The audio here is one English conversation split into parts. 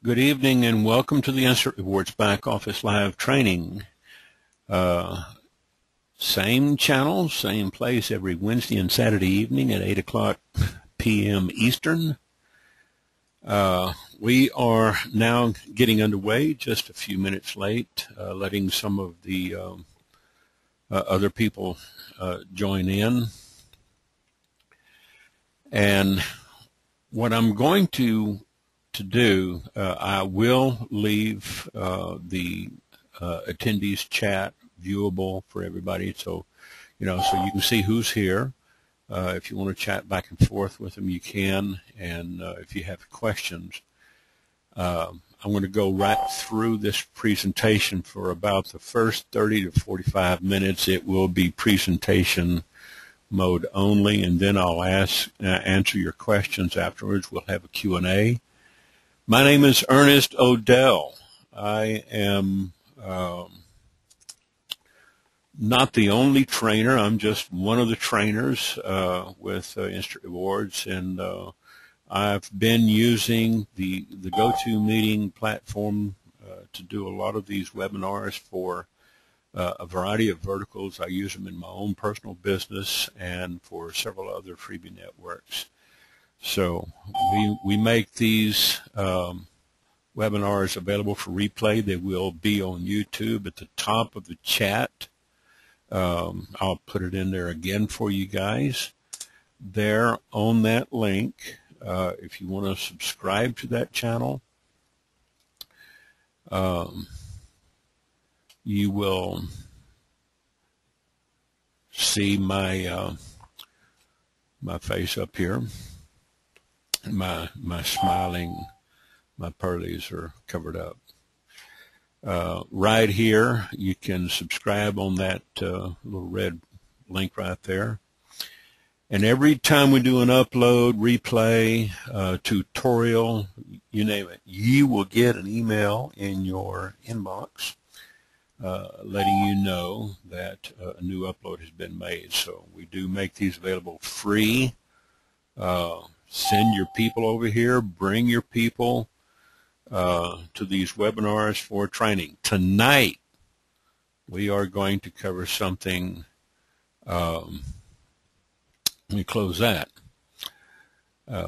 Good evening and welcome to the Instant Rewards Back Office Live Training. Same channel, same place every Wednesday and Saturday evening at 8 o'clock p.m. Eastern. We are now getting underway, just a few minutes late, letting some of the other people join in. And what I'm going to do, I will leave the attendees chat viewable for everybody, so so you can see who's here. If you want to chat back and forth with them, you can, and if you have questions, I'm going to go right through this presentation for about the first 30 to 45 minutes. It will be presentation mode only, and then I'll answer your questions afterwards. We'll have a Q&A. My name is Ernest ODell. I am not the only trainer. I'm just one of the trainers with Instant Rewards, and I've been using the GoToMeeting platform to do a lot of these webinars for a variety of verticals. I use them in my own personal business and for several other freebie networks. So we make these webinars available for replay. They will be on YouTube at the top of the chat. I'll put it in there again for you guys. There on that link, if you want to subscribe to that channel, you will see my my face up here. My smiling, my pearlies are covered up. Right here, you can subscribe on that little red link right there. And every time we do an upload, replay, tutorial, you name it, you will get an email in your inbox letting you know that a new upload has been made. So we do make these available free. Send your people over here. Bring your people to these webinars for training. Tonight, we are going to cover something. Let me close that.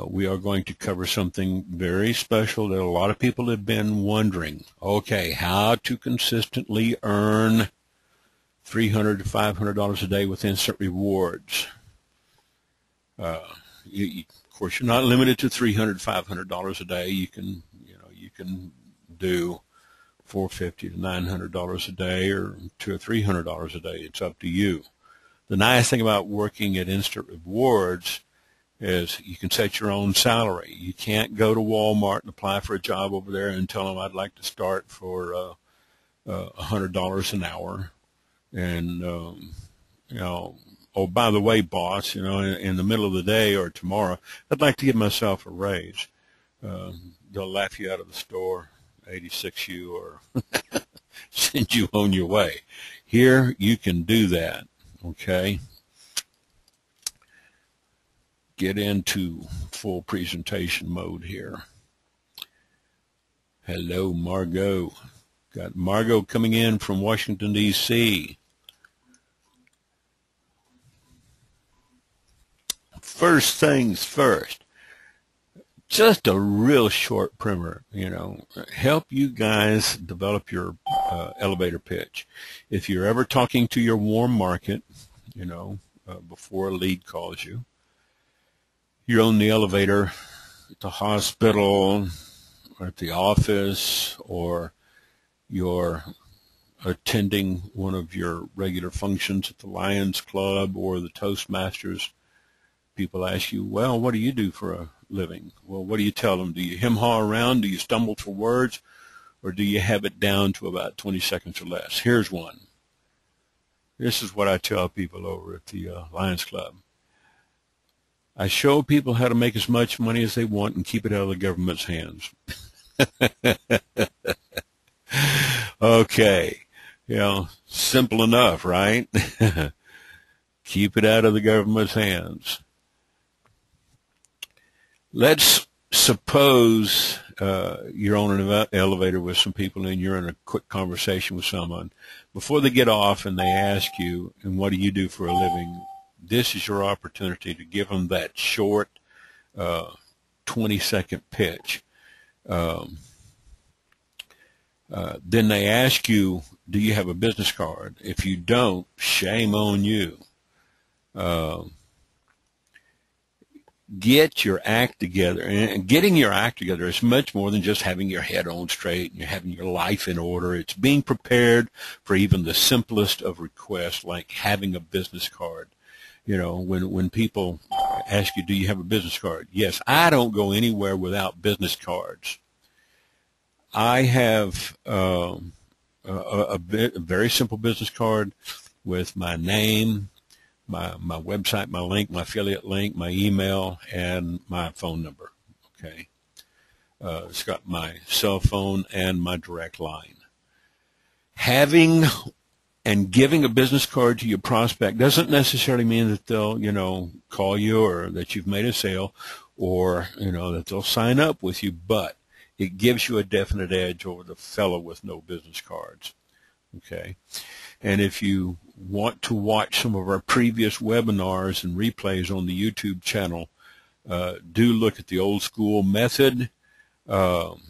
We are going to cover something very special that a lot of people have been wondering. Okay, how to consistently earn $300 to $500 a day with Instant Rewards. Of course, you're not limited to $300, $500 a day. You can do $450 to $900 a day, or $200 or $300 a day. It's up to you. The nice thing about working at Instant Rewards is you can set your own salary. You can't go to Walmart and apply for a job over there and tell them I'd like to start for $100 an hour, and oh, by the way, boss, in the middle of the day or tomorrow, I'd like to give myself a raise. They'll laugh you out of the store, 86 you, or send you on your way. Here, you can do that, okay? Get into full presentation mode here. Hello, Margot. Got Margot coming in from Washington, D.C. First things first, just a real short primer, help you guys develop your elevator pitch. If you're ever talking to your warm market, before a lead calls you, you're on the elevator at the hospital or at the office, or you're attending one of your regular functions at the Lions Club or the Toastmasters. People ask you, well, what do you do for a living? Well, what do you tell them? Do you hem-haw around? Do you stumble for words? Or do you have it down to about 20 seconds or less? Here's one. This is what I tell people over at the Lions Club. I show people how to make as much money as they want and keep it out of the government's hands. Okay. Simple enough, right? Keep it out of the government's hands. Let's suppose you're on an elevator with some people and you're in a quick conversation with someone. Before they get off and they ask you, and what do you do for a living, this is your opportunity to give them that short 20-second pitch. Then they ask you, do you have a business card? If you don't, shame on you. Get your act together. And getting your act together is much more than just having your head on straight and you're having your life in order. It's being prepared for even the simplest of requests, like having a business card. You know, when people ask you, do you have a business card? Yes, I don't go anywhere without business cards. I have a very simple business card with my name, my website, my link, my affiliate link, my email, and my phone number. Okay, it's got my cell phone and my direct line. Having and giving a business card to your prospect doesn't necessarily mean that they'll, you know, call you or that you've made a sale or, you know, that they'll sign up with you, but it gives you a definite edge over the fellow with no business cards. Okay. And if you want to watch some of our previous webinars and replays on the YouTube channel, do look at the old school method. Look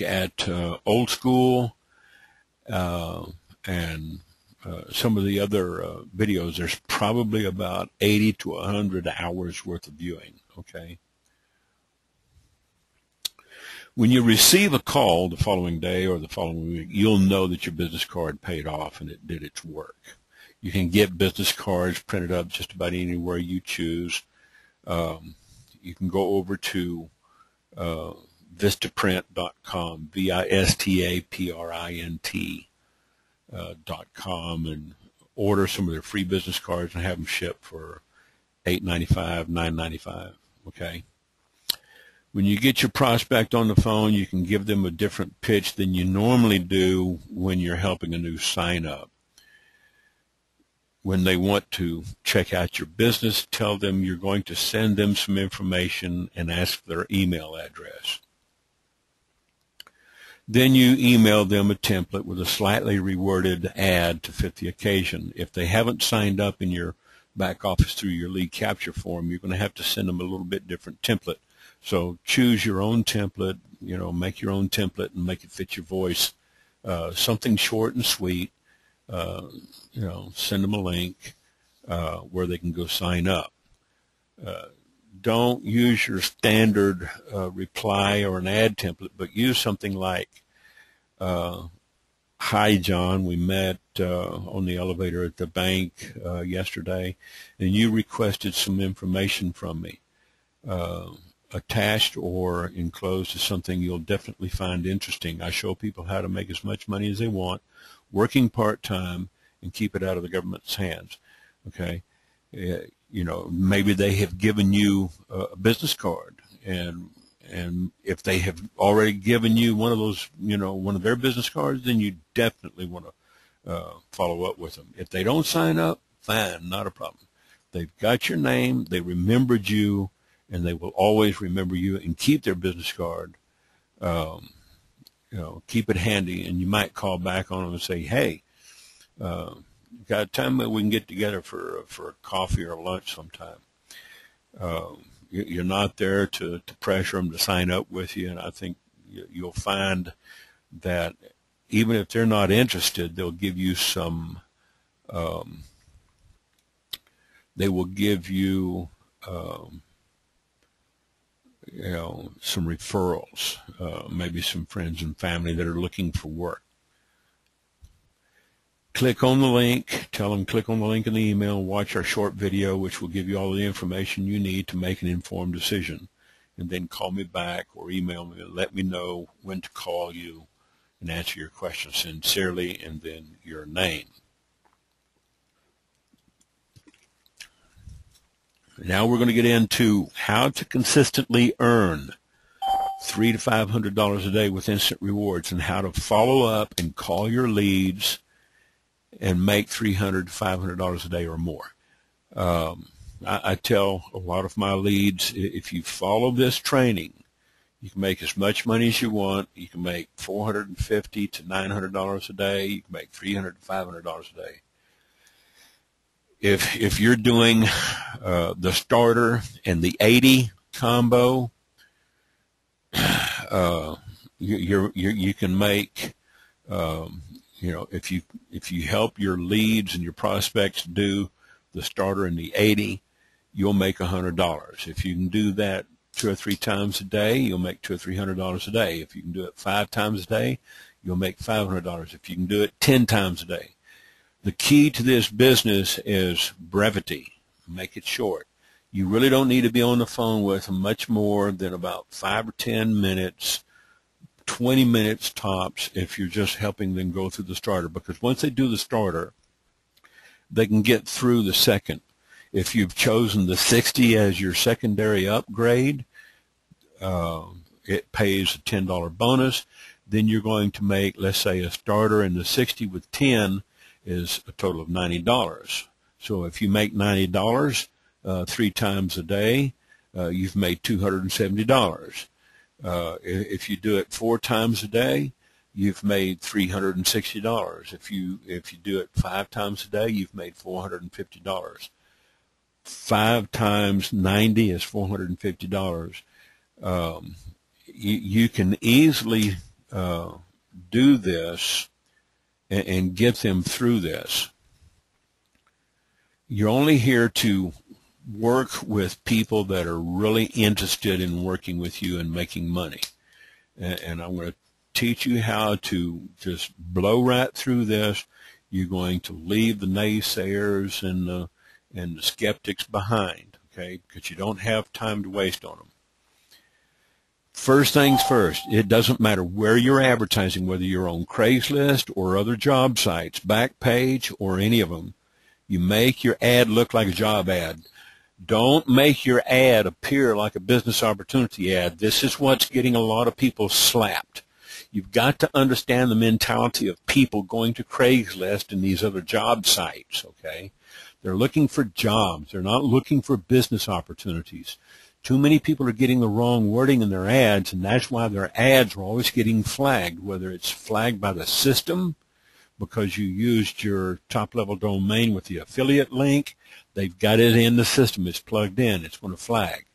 at old school and some of the other videos. There's probably about 80 to 100 hours worth of viewing. Okay. When you receive a call the following day or the following week, you'll know that your business card paid off and it did its work. You can get business cards printed up just about anywhere you choose. You can go over to vistaprint.com, vistaprint.com, and order some of their free business cards and have them shipped for $8.95, $9.95. Okay. When you get your prospect on the phone, you can give them a different pitch than you normally do when you're helping a new sign up. When they want to check out your business, tell them you're going to send them some information and ask for their email address. Then you email them a template with a slightly reworded ad to fit the occasion. If they haven't signed up in your back office through your lead capture form, you're going to have to send them a little bit different template. So choose your own template, you know, make your own template and make it fit your voice. Something short and sweet, you know, send them a link where they can go sign up. Don't use your standard reply or an ad template, but use something like, hi, John, we met on the elevator at the bank yesterday, and you requested some information from me. Attached or enclosed is something you'll definitely find interesting. I show people how to make as much money as they want, working part-time, and keep it out of the government's hands. Okay, you know, maybe they have given you a business card, and if they have already given you one of those, you know, one of their business cards, then you definitely want to follow up with them. If they don't sign up, fine, not a problem. They've got your name, they remembered you, and they will always remember you and keep their business card. You know, keep it handy, and you might call back on them and say, hey, got a time that we can get together for a coffee or lunch sometime. You're not there to pressure them to sign up with you, and I think you'll find that even if they're not interested, they'll give you some, they will give you, you know, some referrals, maybe some friends and family that are looking for work. Click on the link, tell them click on the link in the email, watch our short video, which will give you all the information you need to make an informed decision. And then call me back or email me and let me know when to call you and answer your questions sincerely, and then your name. Now we're going to get into how to consistently earn $300 to $500 a day with instant rewards, and how to follow up and call your leads and make $300 to $500 a day or more. I tell a lot of my leads, if you follow this training, You can make as much money as you want. You can make $450 to $900 a day. You can make $300 to $500 a day. If you're doing the starter and the 80 combo, you can make if you help your leads and your prospects do the starter and the 80, you'll make $100. If you can do that 2 or 3 times a day, you'll make $200 or $300 a day. If you can do it 5 times a day, you'll make $500. If you can do it 10 times a day. The key to this business is brevity. Make it short. You really don't need to be on the phone with them much more than about 5 or 10 minutes, 20 minutes tops if you're just helping them go through the starter. Because once they do the starter, they can get through the second. If you've chosen the 60 as your secondary upgrade, it pays a $10 bonus. Then you're going to make, let's say, a starter in the 60 with 10 is a total of $90. So if you make $90 3 times a day, you've made $270. If you do it 4 times a day, you've made $360. If you do it 5 times a day, you've made $450. 5 times 90 is $450. You can easily do this and get them through this. You're only here to work with people that are really interested in working with you and making money. And I'm going to teach you how to just blow right through this. You're going to leave the naysayers and the skeptics behind, okay, because you don't have time to waste on them. First things first, it doesn't matter where you're advertising, whether you're on Craigslist or other job sites, Backpage or any of them. You make your ad look like a job ad. Don't make your ad appear like a business opportunity ad. This is what's getting a lot of people slapped. You've got to understand the mentality of people going to Craigslist and these other job sites, okay? They're looking for jobs. They're not looking for business opportunities. Too many people are getting the wrong wording in their ads, and that's why their ads are always getting flagged, whether it's flagged by the system because you used your top-level domain with the affiliate link. They've got it in the system. It's plugged in. It's going to flag.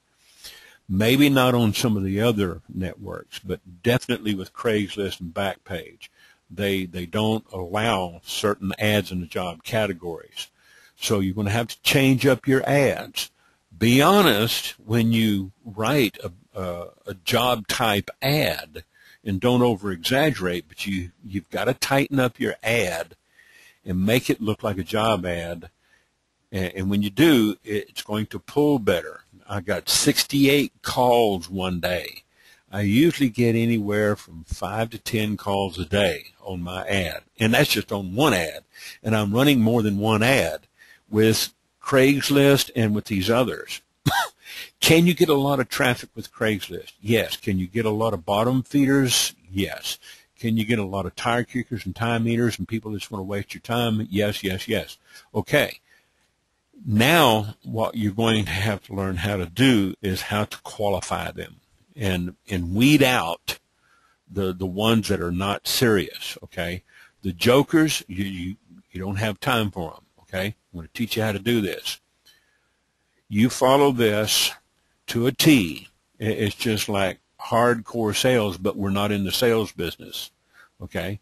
Maybe not on some of the other networks, but definitely with Craigslist and Backpage. They don't allow certain ads in the job categories. So you're going to have to change up your ads. Be honest when you write a job type ad, and don't over-exaggerate, but you've got to tighten up your ad and make it look like a job ad. And when you do, it's going to pull better. I got 68 calls one day. I usually get anywhere from 5 to 10 calls a day on my ad, and that's just on one ad. And I'm running more than one ad with Craigslist and with these others. Can you get a lot of traffic with Craigslist? Yes. Can you get a lot of bottom feeders? Yes. Can you get a lot of tire kickers and time eaters and people that just want to waste your time? Yes, yes, yes. Okay. Now what you're going to have to learn how to do is how to qualify them and weed out the ones that are not serious, okay? The jokers, you don't have time for them, okay? I'm going to teach you how to do this. You follow this to a T. It's just like hardcore sales, but we're not in the sales business, okay?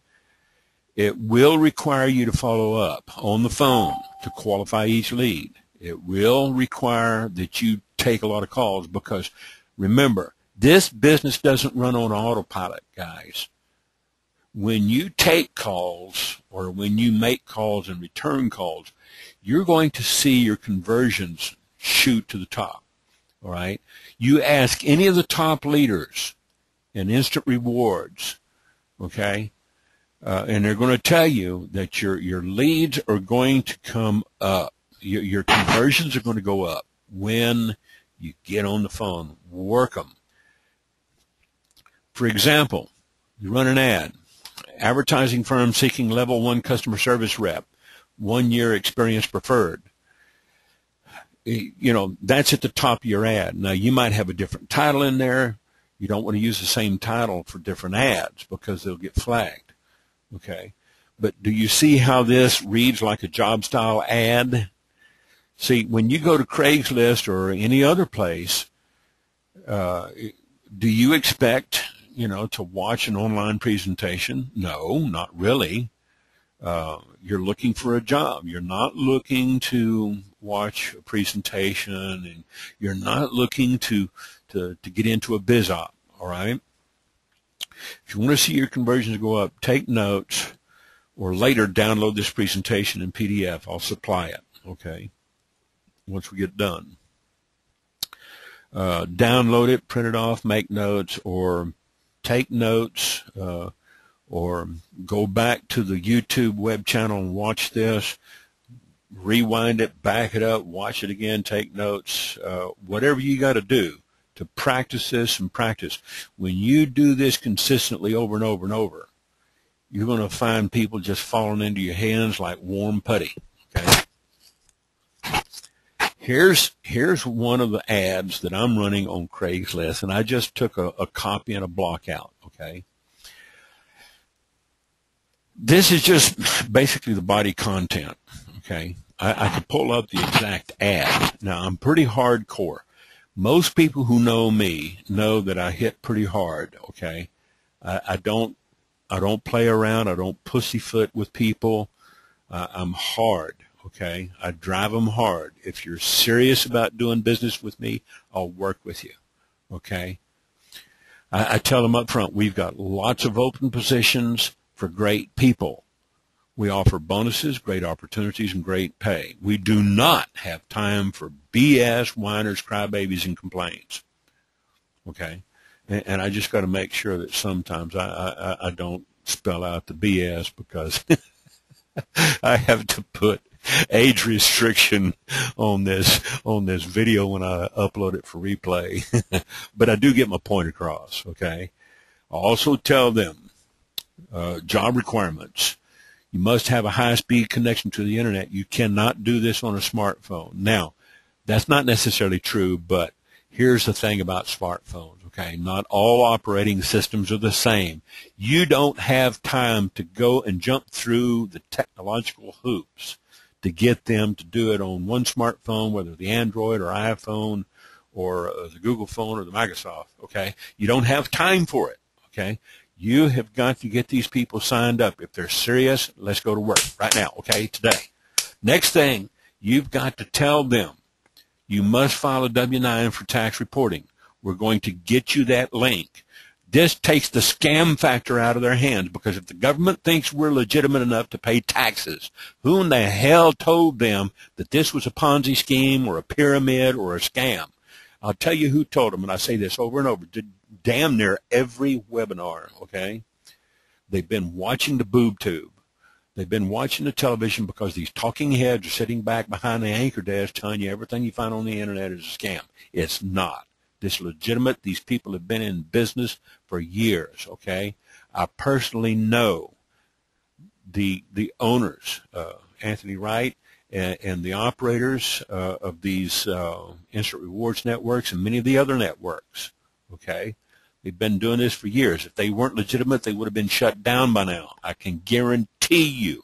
It will require you to follow up on the phone to qualify each lead. It will require that you take a lot of calls because, remember, this business doesn't run on autopilot, guys. When you take calls or when you make calls and return calls, you're going to see your conversions shoot to the top, all right? You ask any of the top leaders in instant rewards, okay, and they're going to tell you that your leads are going to come up. Your conversions are going to go up when you get on the phone. Work them. For example, you run an ad. Advertising firm seeking level 1 customer service rep, 1 year experience preferred. You know, that's at the top of your ad. Now, you might have a different title in there. You don't want to use the same title for different ads because they'll get flagged. Okay. But do you see how this reads like a job style ad? See, when you go to Craigslist or any other place, do you expect, to watch an online presentation? No, not really. You're looking for a job. You're not looking to watch a presentation, and you're not looking to get into a biz op, all right? If you want to see your conversions go up, take notes, or later download this presentation in PDF. I'll supply it, okay, once we get done. Download it, print it off, make notes, or take notes, or go back to the YouTube web channel and watch this, rewind it, back it up, watch it again, take notes, whatever you got to do to practice this and practice. When you do this consistently over and over and over, you're going to find people just falling into your hands like warm putty. Okay. Here's one of the ads that I'm running on Craigslist, and I just took a copy and a block out. Okay. This is just basically the body content. Okay. I could pull up the exact ad. Now, I'm pretty hardcore. Most people who know me know that I hit pretty hard. Okay. I don't play around. I don't pussyfoot with people. I'm hard. Okay. I drive them hard. If you're serious about doing business with me, I'll work with you. Okay. I tell them up front, we've got lots of open positions for great people. We offer bonuses, great opportunities, and great pay. We do not have time for BS, whiners, crybabies, and complaints. Okay? And I just got to make sure that sometimes I don't spell out the BS because I have to put age restriction on this video when I upload it for replay. But I do get my point across. Okay? I also tell them job requirements. You must have a high-speed connection to the internet. You cannot do this on a smartphone. Now, that's not necessarily true, but here's the thing about smartphones, okay? Not all operating systems are the same. You don't have time to go and jump through the technological hoops to get them to do it on one smartphone, whether the Android or iPhone or the Google phone or the Microsoft, okay? You don't have time for it, okay? You have got to get these people signed up. If they're serious, let's go to work right now, okay, today. Next thing, you've got to tell them you must file a W-9 for tax reporting. We're going to get you that link. This takes the scam factor out of their hands because if the government thinks we're legitimate enough to pay taxes, who in the hell told them that this was a Ponzi scheme or a pyramid or a scam? I'll tell you who told them, and I say this over and over. Damn near every webinar, okay? They've been watching the boob tube. They've been watching the television because these talking heads are sitting back behind the anchor desk telling you everything you find on the internet is a scam. It's not. This is legitimate. These people have been in business for years, okay? I personally know the owners, Anthony Wright, and the operators of these instant rewards networks and many of the other networks, okay? They've been doing this for years. If they weren't legitimate, they would have been shut down by now. I can guarantee you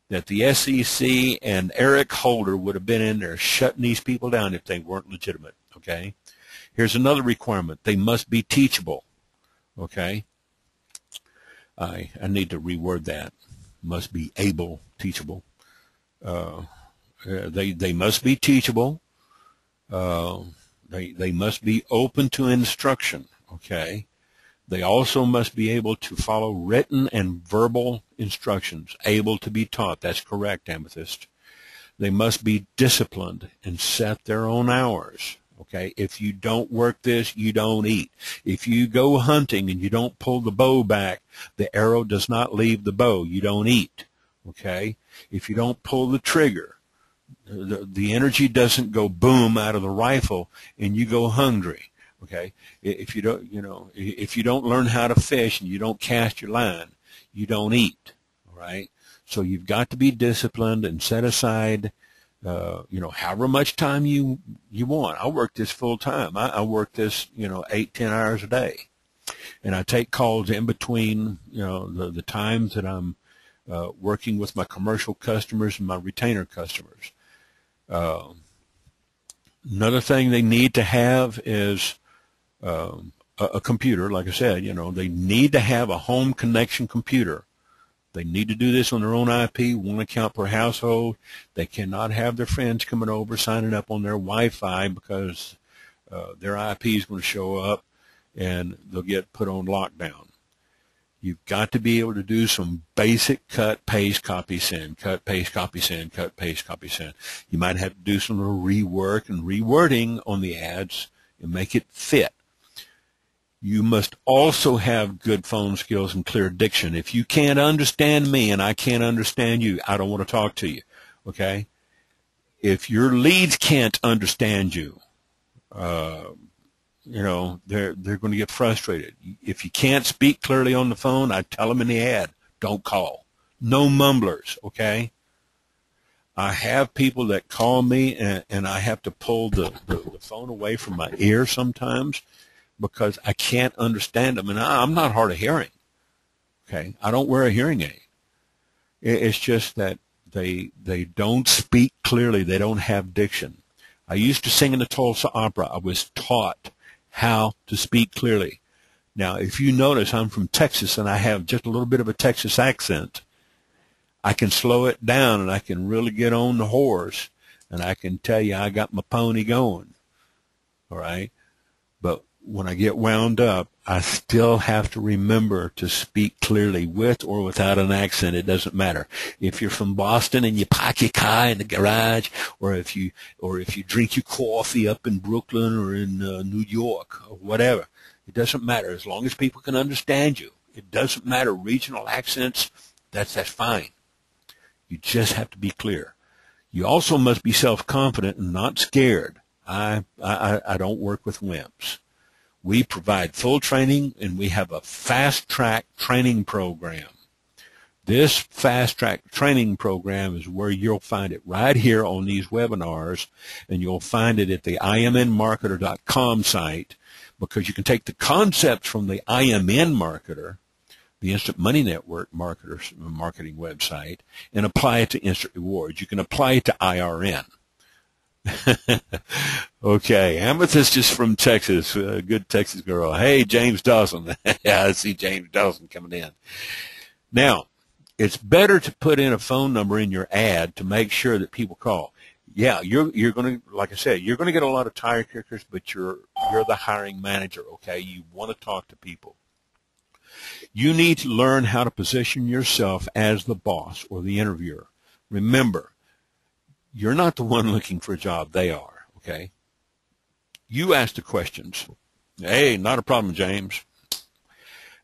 that the SEC and Eric Holder would have been in there shutting these people down if they weren't legitimate, okay? Here's another requirement. They must be teachable, okay? I need to reword that. Must be able, teachable. They must be teachable. They must be open to instruction, okay? They also must be able to follow written and verbal instructions, able to be taught. That's correct, Amethyst. They must be disciplined and set their own hours, okay? If you don't work this, you don't eat. If you go hunting and you don't pull the bow back, the arrow does not leave the bow. You don't eat, okay? If you don't pull the trigger, the energy doesn't go boom out of the rifle and you go hungry, okay? If you don't, if you don't learn how to fish and you don't cast your line, you don't eat, all right? So you've got to be disciplined and set aside you know, however much time you want. I work this full time. I work this, you know, 8-10 hours a day, and I take calls in between, you know, the times that I'm working with my commercial customers and my retainer customers. Another thing they need to have is a computer. Like I said, you know, they need to have a home connection computer. They need to do this on their own IP, one account per household. They cannot have their friends coming over, signing up on their Wi-Fi, because their IP is going to show up and they'll get put on lockdown. You've got to be able to do some basic cut, paste, copy, send, cut, paste, copy, send, cut, paste, copy, send. You might have to do some little rework and rewording on the ads and make it fit. You must also have good phone skills and clear diction. If you can't understand me and I can't understand you, I don't want to talk to you, okay? If your leads can't understand you, you know, they're going to get frustrated. If you can't speak clearly on the phone, I tell them in the ad, don't call. No mumblers, okay? I have people that call me and I have to pull the phone away from my ear sometimes, because I can't understand them. And I'm not hard of hearing, okay? I don't wear a hearing aid. It's just that they don't speak clearly. They don't have diction. I used to sing in the Tulsa Opera. I was taught how to speak clearly. Now, if you notice, I'm from Texas, and I have just a little bit of a Texas accent. I can slow it down, and I can really get on the horse, and I can tell you I got my pony going, all right? But when I get wound up, I still have to remember to speak clearly with or without an accent. It doesn't matter. If you're from Boston and you park your car in the garage, or if you drink your coffee up in Brooklyn or in New York or whatever, it doesn't matter as long as people can understand you. It doesn't matter regional accents. That's fine. You just have to be clear. You also must be self-confident and not scared. I don't work with wimps. We provide full training, and we have a fast-track training program. This fast-track training program is where you'll find it right here on these webinars, and you'll find it at the imnmarketer.com site, because you can take the concepts from the IMN Marketer, the Instant Money Network marketing website, and apply it to Instant Rewards. You can apply it to IRN. Okay, Amethyst is from Texas, a good Texas girl. Hey, James Dawson. Yeah, I see James Dawson coming in. Now, it's better to put in a phone number in your ad to make sure that people call. Yeah, you're going to, like I said, you're going to get a lot of tire kickers, but you're the hiring manager, okay? You want to talk to people. You need to learn how to position yourself as the boss or the interviewer. Remember, you're not the one looking for a job. They are, okay? You ask the questions. Hey, not a problem, James.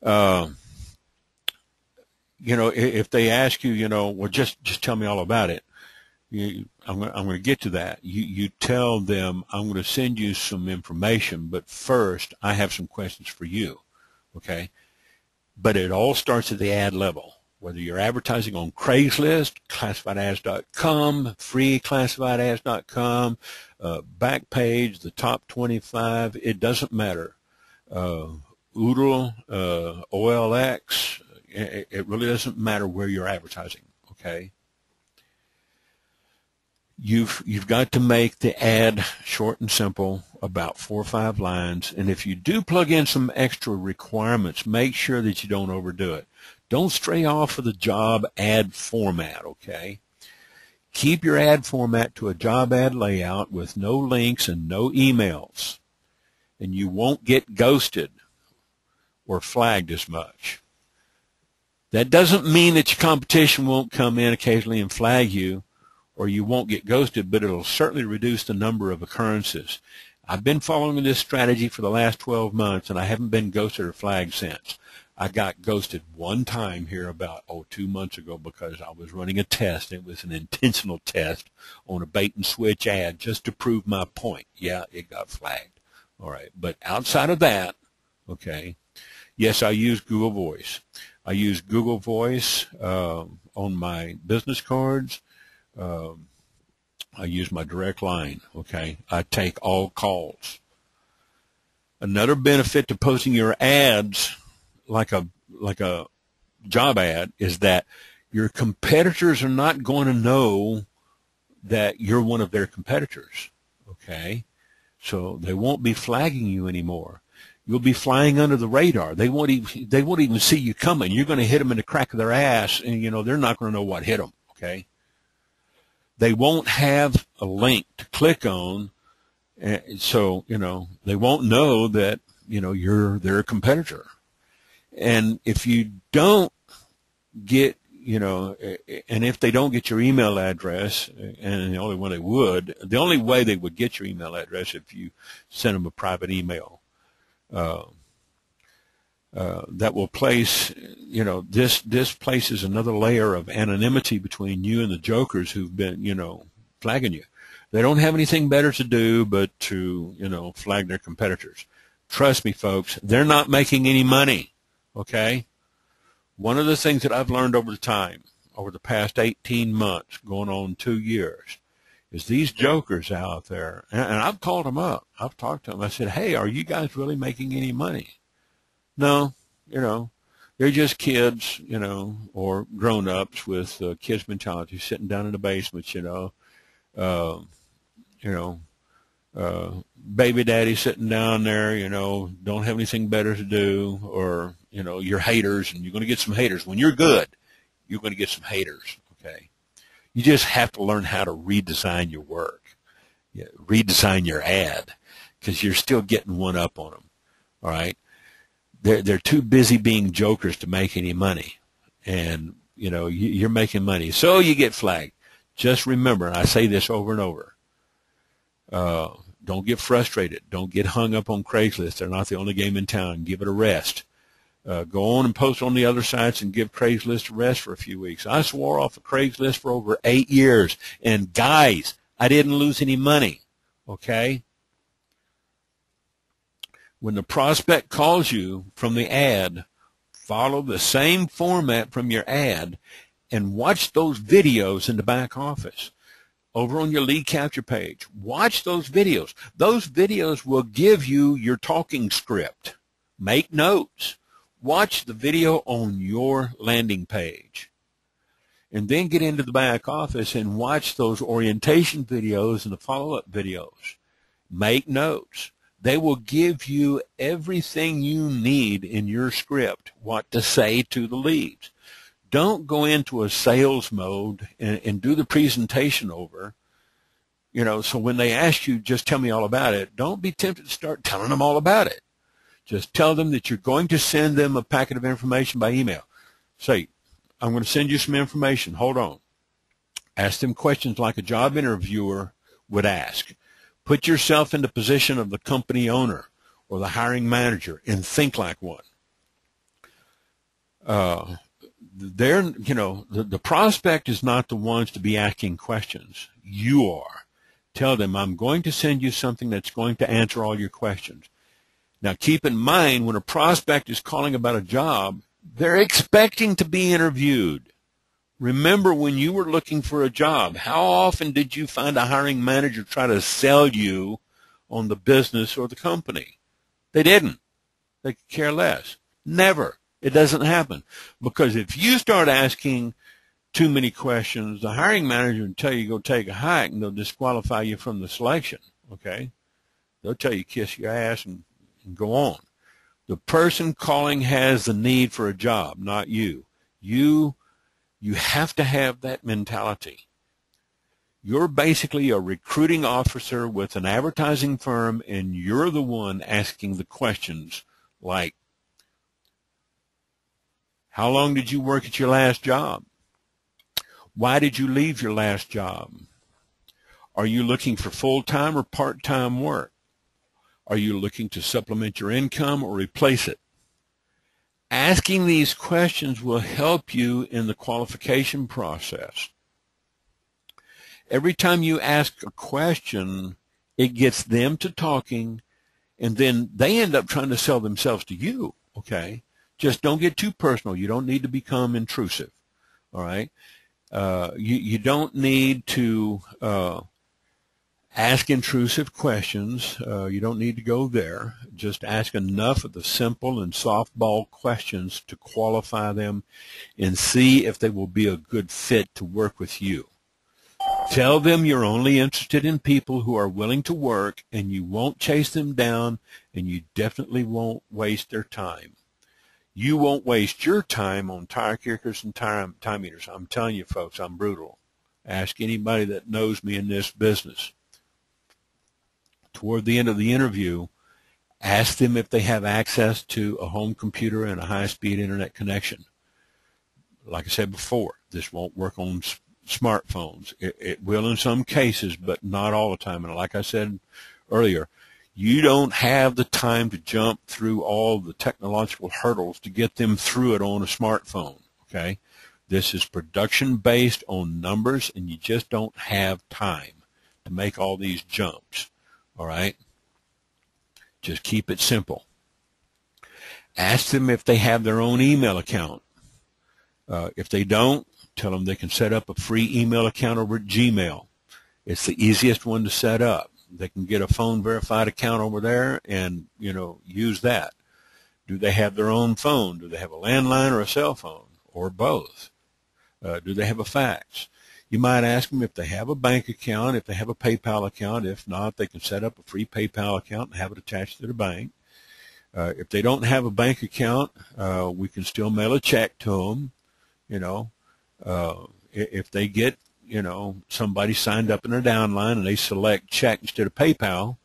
You know, if they ask you, you know, well, just tell me all about it. I'm going to get to that. You tell them, I'm going to send you some information, but first I have some questions for you, okay? But it all starts at the ad level. Whether you're advertising on Craigslist, classifiedads.com, freeclassifiedads.com, Backpage, the top 25, it doesn't matter. ODell, OLX, it really doesn't matter where you're advertising, okay? You've got to make the ad short and simple, about 4 or 5 lines. And if you do plug in some extra requirements, make sure that you don't overdo it. Don't stray off of the job ad format, okay? Keep your ad format to a job ad layout with no links and no emails. And you won't get ghosted or flagged as much. That doesn't mean that your competition won't come in occasionally and flag you, or you won't get ghosted, but it'll certainly reduce the number of occurrences. I've been following this strategy for the last 12 months, and I haven't been ghosted or flagged since. I got ghosted one time here about, 2 months ago, because I was running a test. It was an intentional test on a bait and switch ad just to prove my point. Yeah, it got flagged. All right. But outside of that, okay, yes, I use Google Voice. I use Google Voice on my business cards. I use my direct line, okay? I take all calls. Another benefit to posting your ads like a job ad is that your competitors are not going to know that you're one of their competitors, okay? So they won't be flagging you anymore. You'll be flying under the radar. They won't even see you coming. You're going to hit them in the crack of their ass, and they're not going to know what hit them, okay? They won't have a link to click on, so they won't know that you're their competitor. And if you don't get and if they don't get your email address, and the only way they would get your email address if you send them a private email, that will place, this places another layer of anonymity between you and the jokers who've been, flagging you. They don't have anything better to do but to, flag their competitors. Trust me, folks, they're not making any money, okay? One of the things that I've learned over the past 18 months, going on 2 years, is these jokers out there, and I've called them up. I've talked to them. I said, hey, are you guys really making any money? No, they're just kids, or grown-ups with kids' mentality sitting down in the basement, baby daddy sitting down there, don't have anything better to do, or, you're haters, and you're going to get some haters. When you're good, you're going to get some haters, okay? You just have to learn how to redesign your work, redesign your ad, because you're still getting one up on them, all right? They're too busy being jokers to make any money, and, you're making money, so you get flagged. Just remember, and I say this over and over, don't get frustrated. Don't get hung up on Craigslist. They're not the only game in town. Give it a rest. Go on and post on the other sites and give Craigslist a rest for a few weeks. I swore off of Craigslist for over 8 years. And guys, I didn't lose any money. Okay? When the prospect calls you from the ad, follow the same format from your ad and watch those videos in the back office. Over on your lead capture page, watch those videos. Those videos will give you your talking script. Make notes. Watch the video on your landing page. And then get into the back office and watch those orientation videos and the follow-up videos. Make notes. They will give you everything you need in your script, what to say to the leads. Don't go into a sales mode and do the presentation over, so when they ask you, just tell me all about it, don't be tempted to start telling them all about it. Just tell them that you're going to send them a packet of information by email. Say, I'm going to send you some information. Hold on. Ask them questions like a job interviewer would ask. Put yourself in the position of the company owner or the hiring manager and think like one. The prospect is not the ones to be asking questions. You are. Tell them, I'm going to send you something that's going to answer all your questions. Now, keep in mind, when a prospect is calling about a job, they're expecting to be interviewed. Remember, when you were looking for a job, how often did you find a hiring manager try to sell you on the business or the company? They didn't. They could care less. Never. It doesn't happen. Because if you start asking too many questions, the hiring manager will tell you go take a hike, and they'll disqualify you from the selection, okay? They'll tell you kiss your ass and go on. The person calling has the need for a job, not you. You have to have that mentality. You're basically a recruiting officer with an advertising firm, and you're the one asking the questions like, how long did you work at your last job? Why did you leave your last job? Are you looking for full-time or part-time work? Are you looking to supplement your income or replace it? Asking these questions will help you in the qualification process. Every time you ask a question, it gets them to talking, and then they end up trying to sell themselves to you, okay? Just don't get too personal. You don't need to become intrusive, all right? You don't need to Ask intrusive questions. You don't need to go there. Just ask enough of the simple and softball questions to qualify them and see if they will be a good fit to work with you. Tell them you're only interested in people who are willing to work, and you won't chase them down, and you definitely won't waste their time. You won't waste your time on tire kickers and time eaters. I'm telling you, folks, I'm brutal. Ask anybody that knows me in this business. Toward the end of the interview, ask them if they have access to a home computer and a high-speed internet connection. Like I said before, this won't work on smartphones. It will in some cases, but not all the time. And like I said earlier, you don't have the time to jump through all the technological hurdles to get them through it on a smartphone, okay? This is production based on numbers, and you just don't have time to make all these jumps. All right? Just keep it simple. Ask them if they have their own email account. If they don't, tell them they can set up a free email account over at Gmail. It's the easiest one to set up. They can get a phone verified account over there and, use that. Do they have their own phone? Do they have a landline or a cell phone? Or both? Do they have a fax? You might ask them if they have a bank account, if they have a PayPal account. If not, they can set up a free PayPal account and have it attached to their bank. If they don't have a bank account, we can still mail a check to them. If they get, somebody signed up in their downline and they select check instead of PayPal,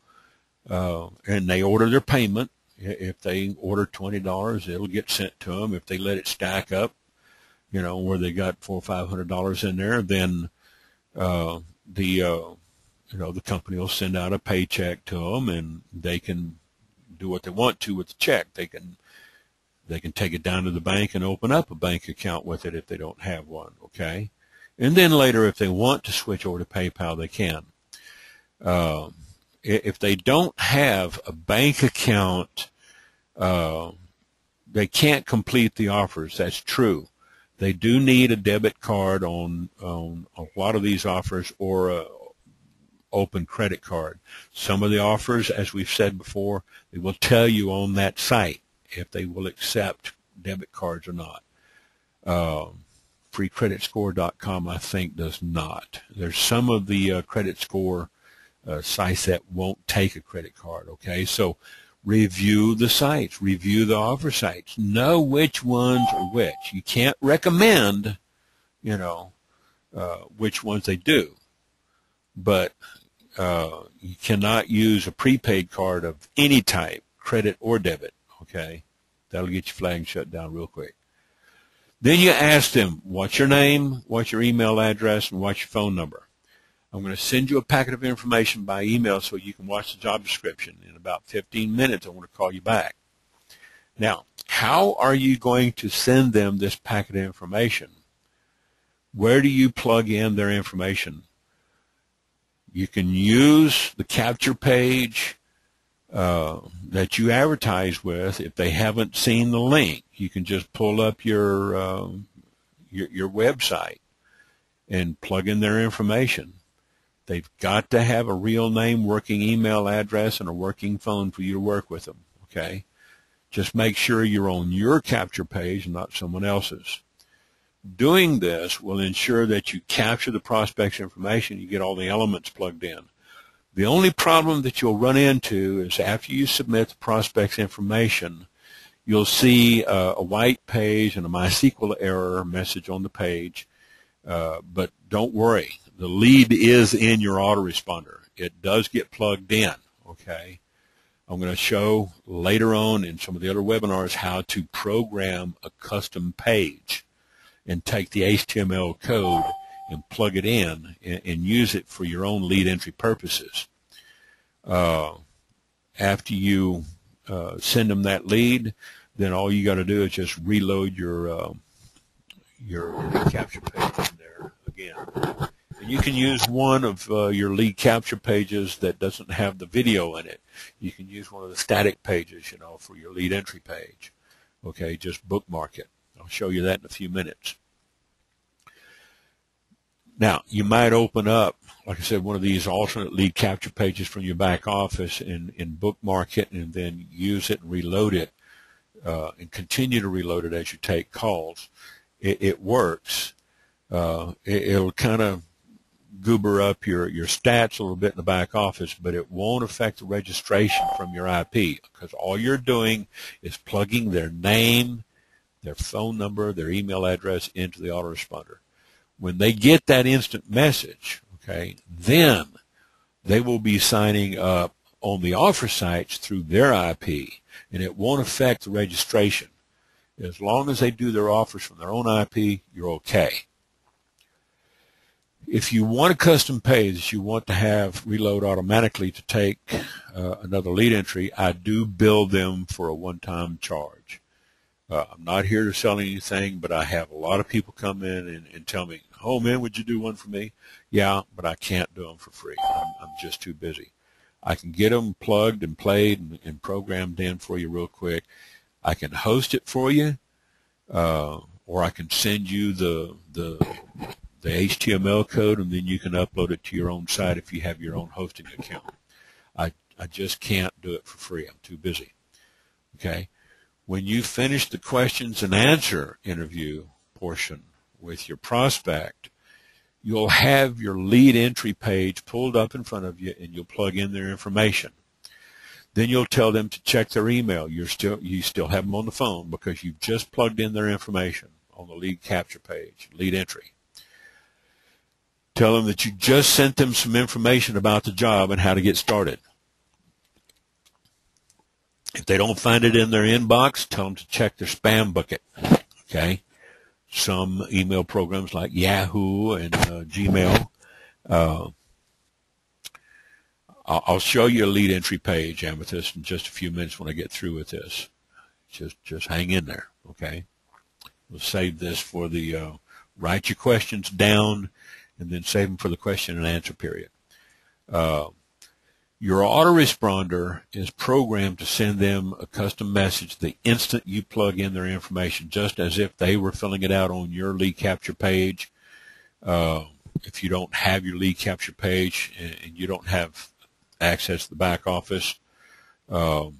and they order their payment. If they order $20, it'll get sent to them. If they let it stack up, where they got $400 or $500 in there, then the company will send out a paycheck to them, and they can do what they want to with the check. They can take it down to the bank and open up a bank account with it if they don't have one, okay? And then later, if they want to switch over to PayPal, they can. If they don't have a bank account, they can't complete the offers. That's true. They do need a debit card on a lot of these offers, or a open credit card. Some of the offers, as we've said before, they will tell you on that site if they will accept debit cards or not. FreeCreditScore.com, I think, does not. There's some of the credit score sites that won't take a credit card, okay? So review the sites, review the offer sites, know which ones are which. You can't recommend, which ones they do, but you cannot use a prepaid card of any type, credit or debit, okay? That'll get your flag shut down real quick. Then you ask them, what's your name, what's your email address, and what's your phone number? I'm going to send you a packet of information by email so you can watch the job description. In about 15 minutes, I want to call you back. Now, how are you going to send them this packet of information? Where do you plug in their information? You can use the capture page that you advertise with. If they haven't seen the link, you can just pull up your website and plug in their information. They've got to have a real name, working email address, and a working phone for you to work with them, okay? Just make sure you're on your capture page and not someone else's. Doing this will ensure that you capture the prospect's information, you get all the elements plugged in. The only problem that you'll run into is after you submit the prospect's information, you'll see a white page and a MySQL error message on the page, but don't worry. The lead is in your autoresponder. It does get plugged in, okay? I'm going to show later on in some of the other webinars how to program a custom page and take the HTML code and plug it in and use it for your own lead entry purposes. After you send them that lead, then all you got to do is just reload your capture page in there again. And you can use one of your lead capture pages that doesn't have the video in it. You can use one of the static pages, for your lead entry page. Okay, just bookmark it. I'll show you that in a few minutes. Now, you might open up, like I said, one of these alternate lead capture pages from your back office and bookmark it and then use it and reload it and continue to reload it as you take calls. It works. It'll kind of goober up your stats a little bit in the back office, but it won't affect the registration from your IP, because all you're doing is plugging their name, their phone number, their email address into the autoresponder. When they get that instant message, okay, then they will be signing up on the offer sites through their IP, and it won't affect the registration. As long as they do their offers from their own IP, you're okay. If you want a custom page, you want to have reload automatically to take another lead entry, I do bill them for a one-time charge. I'm not here to sell anything, but I have a lot of people come in and tell me, oh, man, would you do one for me? Yeah, but I can't do them for free. I'm just too busy. I can get them plugged and played and programmed in for you real quick. I can host it for you, or I can send you the HTML code, and then you can upload it to your own site if you have your own hosting account. I just can't do it for free. I'm too busy. Okay? When you finish the questions and answer interview portion with your prospect, you'll have your lead entry page pulled up in front of you, and you'll plug in their information. Then you'll tell them to check their email. You still have them on the phone because you've just plugged in their information on the lead capture page, lead entry. Tell them that you just sent them some information about the job and how to get started. If they don't find it in their inbox, tell them to check their spam bucket. Okay? Some email programs like Yahoo and Gmail. I'll show you a lead entry page, Amethyst, in just a few minutes when I get through with this. Just hang in there, okay? We'll save this for the write your questions down and then save them for the question and answer period. Your autoresponder is programmed to send them a custom message the instant you plug in their information, just as if they were filling it out on your lead capture page. If you don't have your lead capture page and you don't have access to the back office, then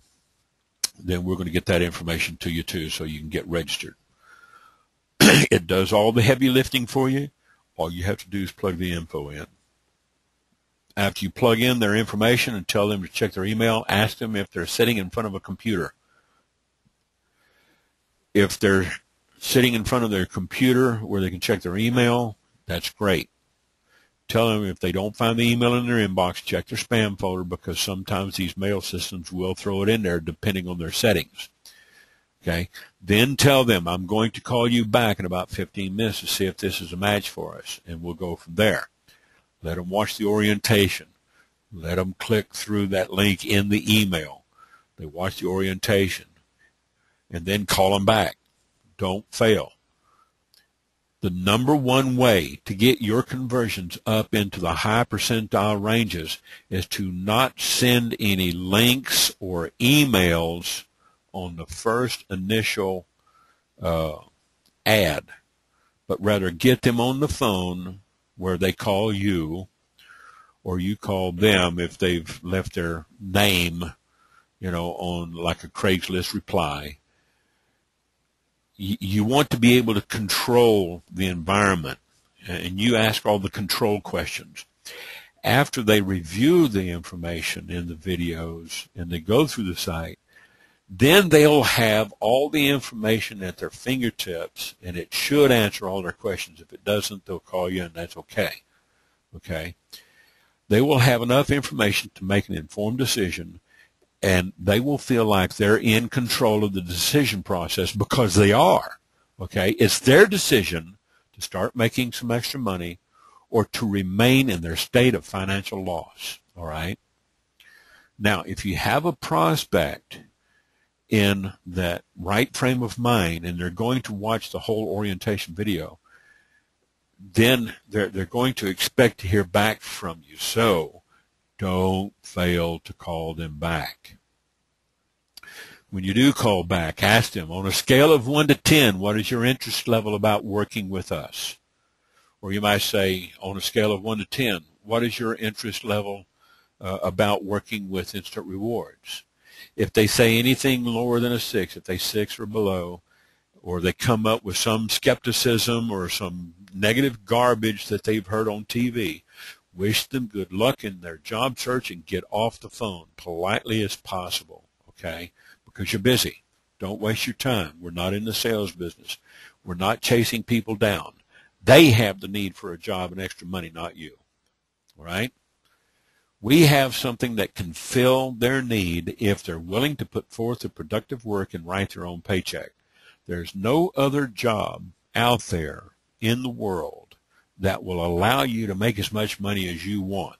we're going to get that information to you too so you can get registered. It does all the heavy lifting for you. All you have to do is plug the info in. After you plug in their information and tell them to check their email, ask them if they're sitting in front of a computer. If they're sitting in front of their computer where they can check their email, that's great. Tell them if they don't find the email in their inbox, check their spam folder, because sometimes these mail systems will throw it in there depending on their settings. Okay? Then tell them, I'm going to call you back in about 15 minutes to see if this is a match for us, and we'll go from there. Let them watch the orientation. Let them click through that link in the email. They watch the orientation, and then call them back. Don't fail. The number one way to get your conversions up into the high percentile ranges is to not send any links or emails on the first initial ad, but rather get them on the phone where they call you or you call them if they've left their name, on like a Craigslist reply. You want to be able to control the environment, and you ask all the control questions. After they review the information in the videos and they go through the site, then they'll have all the information at their fingertips, and it should answer all their questions. If it doesn't, they'll call you, and that's okay. Okay? They will have enough information to make an informed decision, and they will feel like they're in control of the decision process because they are. Okay? It's their decision to start making some extra money or to remain in their state of financial loss. All right? Now, if you have a prospect in that right frame of mind and they're going to watch the whole orientation video, then they're going to expect to hear back from you. So don't fail to call them back. When you do call back, ask them, on a scale of 1 to 10, what is your interest level about working with us? Or you might say, on a scale of 1 to 10, what is your interest level about working with instant rewards? If they say anything lower than a 6, if they 6 or below, or they come up with some skepticism or some negative garbage that they've heard on TV, wish them good luck in their job search and get off the phone politely as possible, okay? Because you're busy. Don't waste your time. We're not in the sales business. We're not chasing people down. They have the need for a job and extra money, not you, all right? We have something that can fill their need if they're willing to put forth the productive work and write their own paycheck. There's no other job out there in the world that will allow you to make as much money as you want.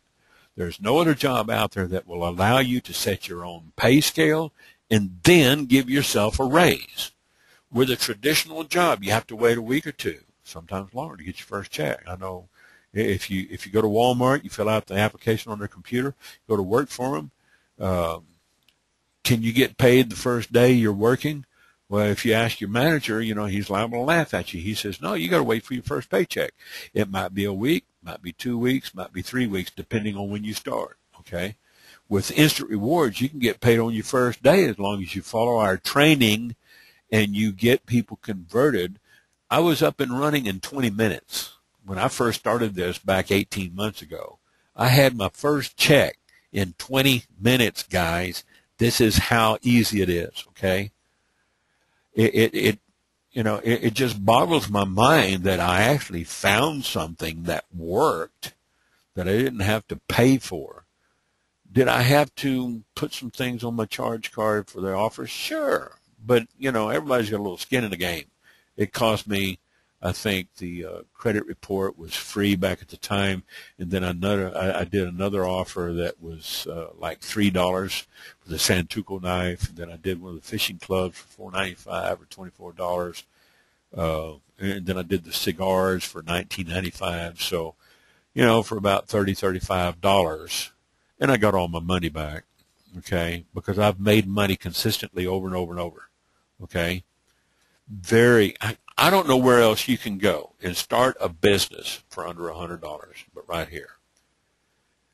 There's no other job out there that will allow you to set your own pay scale and then give yourself a raise. With a traditional job, you have to wait a week or two, sometimes longer, to get your first check. I know if you go to Walmart, you fill out the application on their computer, go to work for them. Can you get paid the first day you're working? Well, if you ask your manager, he's liable to laugh at you. He says, no, you got to wait for your first paycheck. It might be a week, might be 2 weeks, might be 3 weeks, depending on when you start, okay? With instant rewards, you can get paid on your first day as long as you follow our training and you get people converted. I was up and running in 20 minutes. When I first started this back 18 months ago, I had my first check in 20 minutes, guys. This is how easy it is, okay? It just boggles my mind that I actually found something that worked that I didn't have to pay for. Did I have to put some things on my charge card for the offer? Sure. But, everybody's got a little skin in the game. It cost me, I think the credit report was free back at the time, and then I did another offer that was like $3 for the Santuco knife, and then I did one of the fishing clubs for $4.95 or $24, and then I did the cigars for $19.95. So, for about $35, and I got all my money back, okay, because I've made money consistently over and over and over, okay. I don't know where else you can go and start a business for under $100, but right here.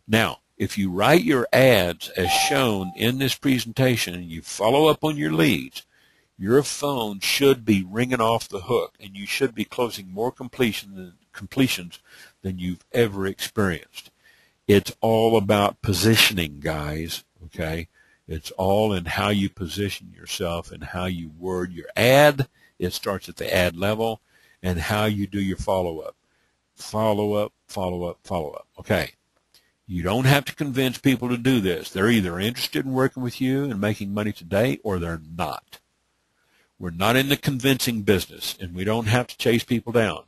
Now, if you write your ads as shown in this presentation and you follow up on your leads, your phone should be ringing off the hook, and you should be closing more completions than you've ever experienced. It's all about positioning, guys, okay? It's all in how you position yourself and how you word your ad. It starts at the ad level, and how you do your follow-up. Follow-up, follow-up, follow-up. Okay. You don't have to convince people to do this. They're either interested in working with you and making money today, or they're not. We're not in the convincing business, and we don't have to chase people down.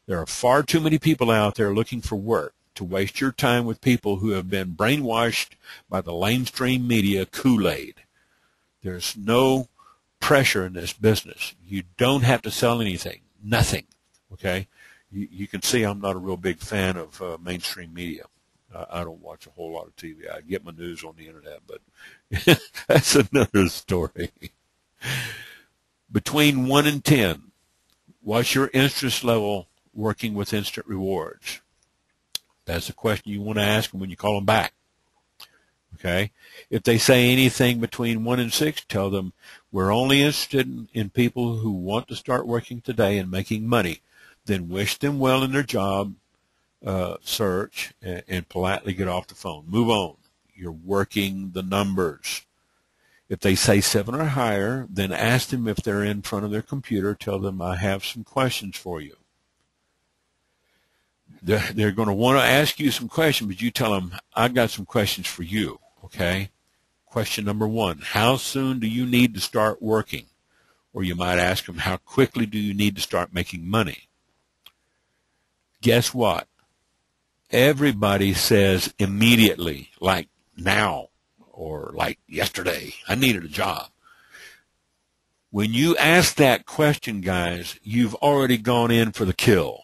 There are far too many people out there looking for work to waste your time with people who have been brainwashed by the lamestream media Kool-Aid. There's no pressure in this business. You don't have to sell anything, nothing, okay? You can see I'm not a real big fan of mainstream media. I don't watch a whole lot of TV. I get my news on the internet, but that's another story. Between 1 and 10, what's your interest level working with instant rewards? That's the question you want to ask them when you call them back. Okay? If they say anything between 1 and 6, tell them we're only interested in people who want to start working today and making money. Then wish them well in their job search and politely get off the phone. Move on. You're working the numbers. If they say 7 or higher, then ask them if they're in front of their computer. Tell them I have some questions for you. They're going to want to ask you some questions, but you tell them, I've got some questions for you, okay? Question number 1, how soon do you need to start working? Or you might ask them, how quickly do you need to start making money? Guess what? Everybody says immediately, like now, or like yesterday, I needed a job. When you ask that question, guys, you've already gone in for the kill.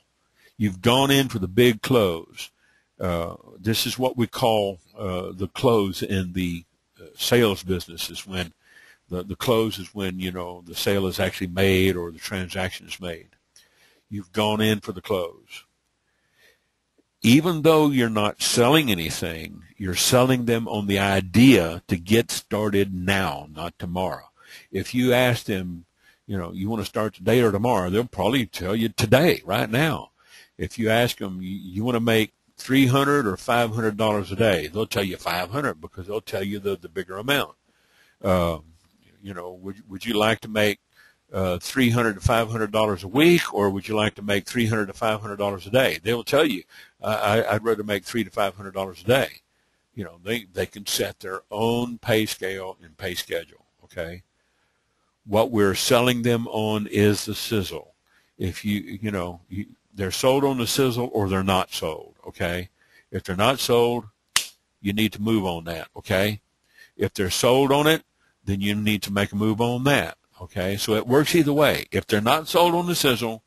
You've gone in for the big close. This is what we call the close in the sales business, is when the close is when, the sale is actually made or the transaction is made. You've gone in for the close. even though you're not selling anything, you're selling them on the idea to get started now, not tomorrow. If you ask them, you want to start today or tomorrow, they'll probably tell you today, right now. If you ask them, you want to make $300 or $500 a day, they'll tell you 500 because they'll tell you the bigger amount. Would you like to make $300 to $500 a week, or would you like to make $300 to $500 a day? They will tell you, I'd rather make $300 to $500 a day. They can set their own pay scale and pay schedule. Okay. What we're selling them on is the sizzle. If they're sold on the sizzle or they're not sold. Okay. If they're not sold, you need to move on that. Okay. If they're sold on it, then you need to make a move on that. Okay, so it works either way. If they're not sold on the sizzle,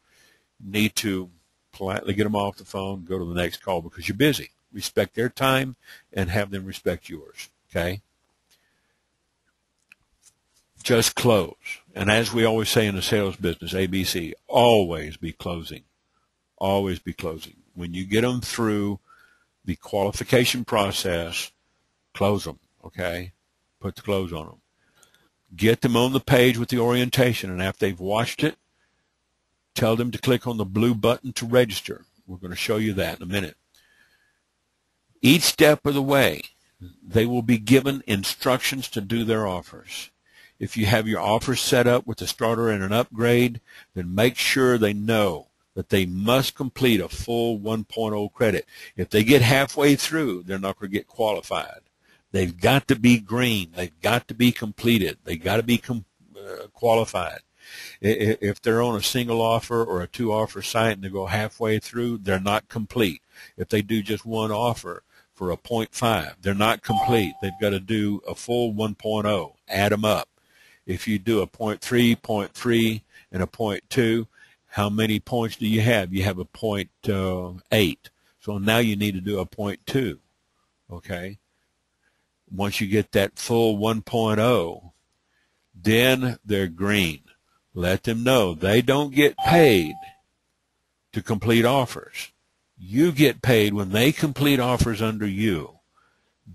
you need to politely get them off the phone, go to the next call because you're busy. Respect their time and have them respect yours. Okay? Just close. And as we always say in the sales business, ABC, always be closing. Always be closing. When you get them through the qualification process, close them. Okay? Put the close on them. Get them on the page with the orientation, and after they've watched it, tell them to click on the blue button to register. We're going to show you that in a minute. Each step of the way, they will be given instructions to do their offers. If you have your offers set up with a starter and an upgrade, then make sure they know that they must complete a full 1.0 credit. If they get halfway through, they're not going to get qualified. They've got to be green. They've got to be completed. They've got to be qualified. If they're on a single offer or a two offer site and they go halfway through, they're not complete. If they do just one offer for a 0.5, they're not complete. They've got to do a full 1.0. Add them up. If you do a 0.3, 0.3, and a 0.2, how many points do you have? You have a 0.8. So now you need to do a 0.2. Okay? Once you get that full 1.0, then they're green. Let them know they don't get paid to complete offers. You get paid when they complete offers under you.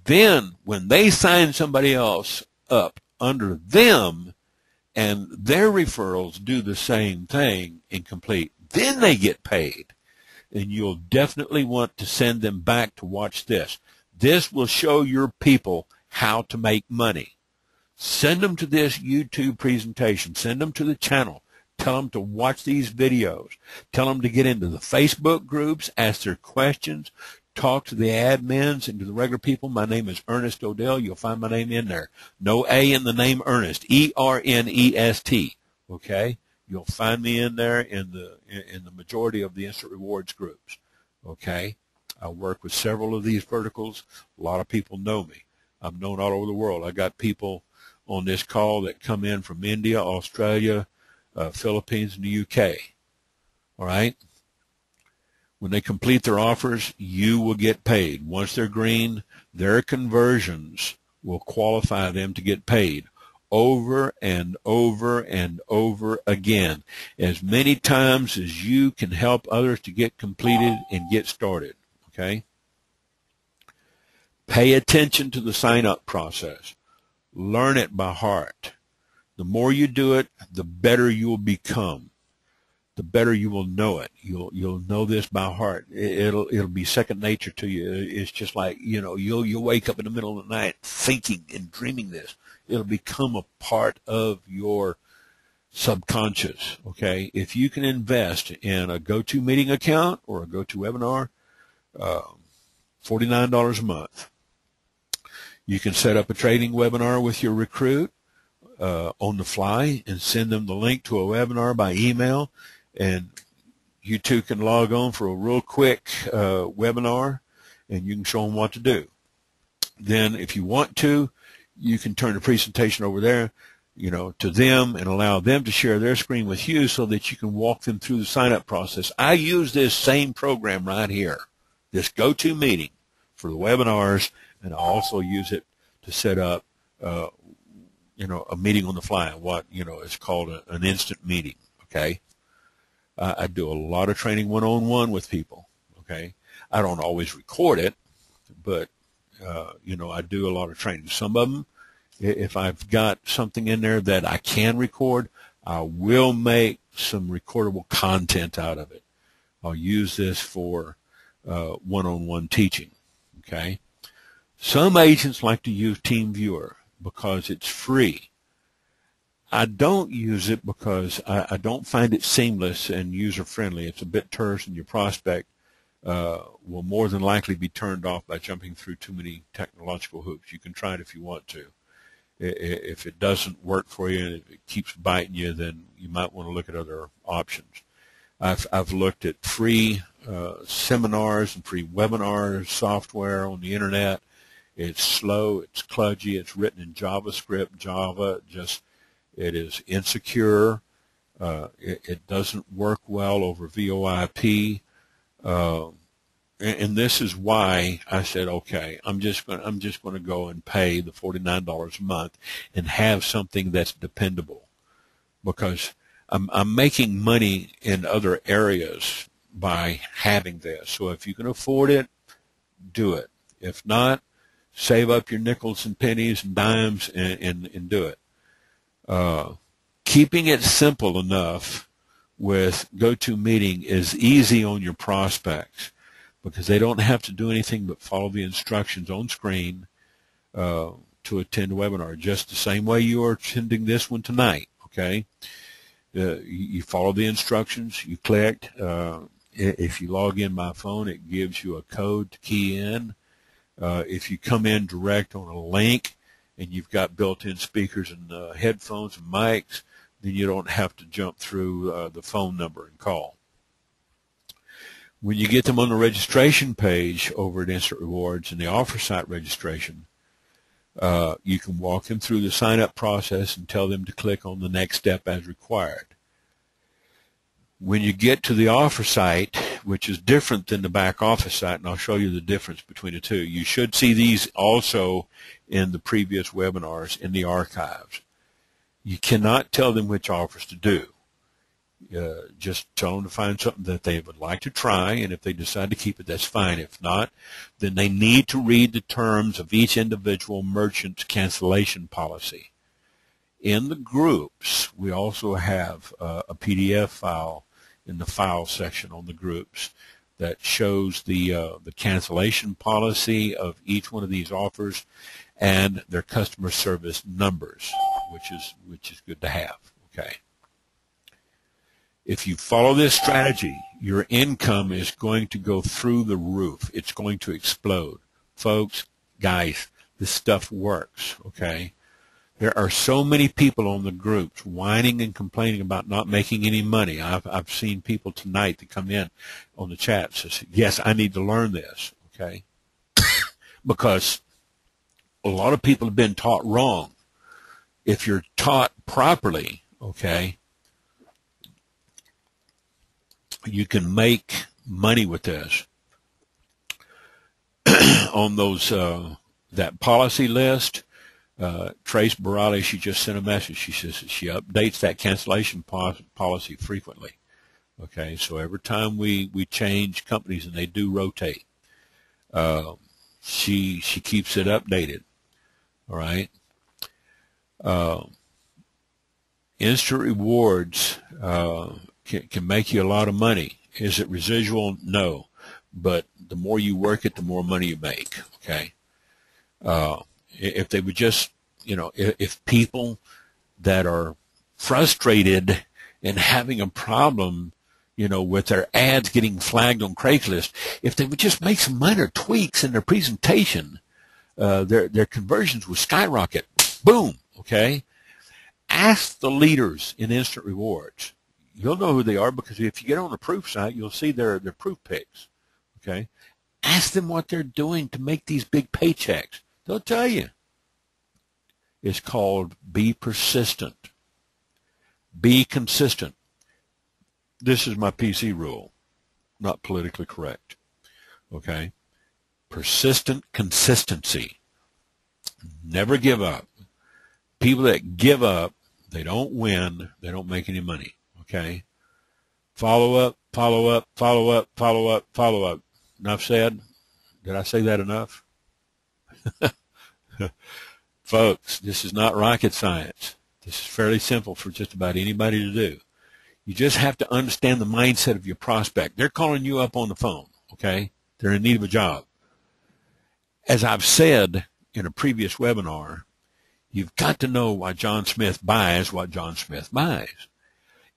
Then when they sign somebody else up under them and their referrals do the same thing and complete, then they get paid. And you'll definitely want to send them back to watch this. This will show your people how to make money. Send them to this YouTube presentation. Send them to the channel. Tell them to watch these videos. Tell them to get into the Facebook groups, ask their questions, talk to the admins and to the regular people. My name is Ernest ODell. You'll find my name in there. No A in the name Ernest. E-R-N-E-S-T. Okay? You'll find me in there in the majority of the Instant Rewards groups. Okay? I work with several of these verticals. A lot of people know me. I'm known all over the world. I got people on this call that come in from India, Australia, Philippines, and the UK. All right? When they complete their offers, you will get paid. Once they're green, their conversions will qualify them to get paid over and over and over again, as many times as you can help others to get completed and get started. Okay? Pay attention to the sign-up process. Learn it by heart. The more you do it, the better you will become. The better you will know it. You'll know this by heart. It'll be second nature to you. It's just like, you'll wake up in the middle of the night thinking and dreaming this. It'll become a part of your subconscious. Okay? If you can invest in a GoToMeeting account or a GoToWebinar, $49 a month. You can set up a trading webinar with your recruit on the fly and send them the link to a webinar by email, and you two can log on for a real quick webinar, and you can show them what to do. Then if you want to, you can turn the presentation over there, to them and allow them to share their screen with you so that you can walk them through the sign-up process. I use this same program right here, this GoToMeeting for the webinars, and I also use it to set up, a meeting on the fly, what, is called an instant meeting, okay? I do a lot of training one-on-one with people, okay? I don't always record it, but I do a lot of training. Some of them, if I've got something in there that I can record, I will make some recordable content out of it. I'll use this for one-on-one teaching. Okay. Some agents like to use TeamViewer because it's free. I don't use it because I don't find it seamless and user-friendly. It's a bit terse, and your prospect will more than likely be turned off by jumping through too many technological hoops. You can try it if you want to. If it doesn't work for you and if it keeps biting you, then you might want to look at other options. I've looked at free seminars and free webinar software on the internet. It's slow, it's kludgy, it's written in JavaScript, Java, it is insecure. It doesn't work well over VoIP. And this is why I said, okay, I'm just going to go and pay the $49 a month and have something that's dependable, because I'm making money in other areas by having this. So if you can afford it, do it. If not, save up your nickels and pennies and dimes and do it. Keeping it simple enough with GoToMeeting is easy on your prospects, because they don't have to do anything but follow the instructions on screen to attend a webinar, just the same way you are attending this one tonight. Okay, you follow the instructions, you click. If you log in by phone, it gives you a code to key in. If you come in direct on a link and you've got built-in speakers and headphones and mics, then you don't have to jump through the phone number and call. When you get them on the registration page over at Instant Rewards and the offer site registration, you can walk them through the sign-up process and tell them to click on the next step as required. When you get to the offer site, which is different than the back office site, and I'll show you the difference between the two. You should see these also in the previous webinars in the archives. You cannot tell them which offers to do. Just tell them to find something that they would like to try, and if they decide to keep it, that's fine. If not, then they need to read the terms of each individual merchant's cancellation policy. In the groups, we also have a PDF file in the file section on the groups that shows the cancellation policy of each one of these offers and their customer service numbers, which is good to have. Okay. If you follow this strategy, your income is going to go through the roof. It's going to explode. Folks, guys, this stuff works, okay? There are so many people on the groups whining and complaining about not making any money. I've seen people tonight that come in on the chat and say, yes, I need to learn this, okay? Because a lot of people have been taught wrong. If you're taught properly, okay, you can make money with this. On those that policy list, Trace Barali, she just sent a message. She says she updates that cancellation policy frequently. Okay, so every time we change companies, and they do rotate, she keeps it updated. All right. Instant Rewards can make you a lot of money. Is it residual? No. But the more you work it, the more money you make. Okay. If they would just, if people that are frustrated and having a problem, with their ads getting flagged on Craigslist, if they would just make some minor tweaks in their presentation, their conversions would skyrocket. Boom. Okay. Ask the leaders in Instant Rewards. You'll know who they are, because if you get on the proof site, you'll see their proof pics. Okay. Ask them what they're doing to make these big paychecks. They'll tell you. It's called be persistent. Be consistent. This is my PC rule, not politically correct. Okay? Persistent consistency. Never give up. People that give up, they don't win, they don't make any money. Okay? Follow up, follow up, follow up, follow up, follow up. enough said? Did I say that enough? Folks, this is not rocket science. This is fairly simple for just about anybody to do. You just have to understand the mindset of your prospect. They're calling you up on the phone, okay? They're in need of a job. As I've said in a previous webinar, you've got to know why John Smith buys what John Smith buys.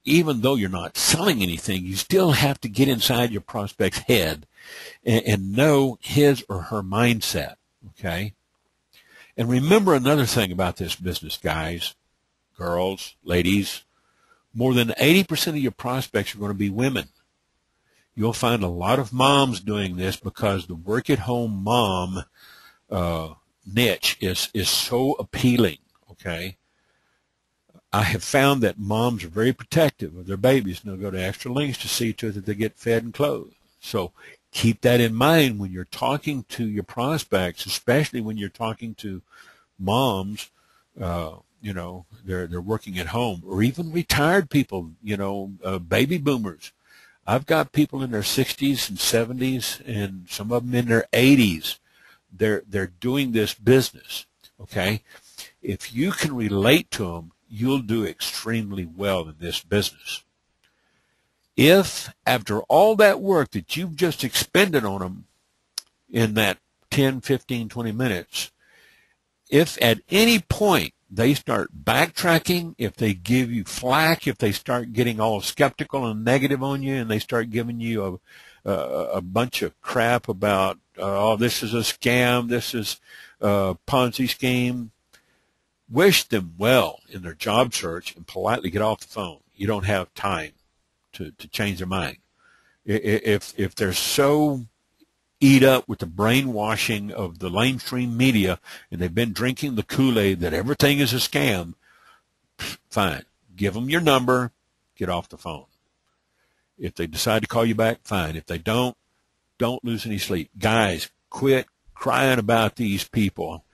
Even though you're not selling anything, you still have to get inside your prospect's head and know his or her mindset, okay? And remember another thing about this business, guys, girls, ladies. More than 80% of your prospects are going to be women. You'll find a lot of moms doing this because the work-at-home mom niche is so appealing, okay? I have found that moms are very protective of their babies, and they'll go to extra lengths to see to it that they get fed and clothed. So keep that in mind when you're talking to your prospects, especially when you're talking to moms, you know, they're working at home, or even retired people, you know, baby boomers. I've got people in their 60s and 70s, and some of them in their 80s. They're doing this business, okay? If you can relate to them, you'll do extremely well in this business. If, after all that work that you've just expended on them in that 10, 15, 20 minutes, if at any point they start backtracking, if they give you flack, if they start getting all skeptical and negative on you, and they start giving you a bunch of crap about, oh, this is a scam, this is a Ponzi scheme, wish them well in their job search and politely get off the phone. You don't have time to change their mind. If they're so eat up with the brainwashing of the mainstream media and they've been drinking the Kool-Aid that everything is a scam, fine. Give them your number, get off the phone. If they decide to call you back, fine. If they don't lose any sleep. Guys, quit crying about these people.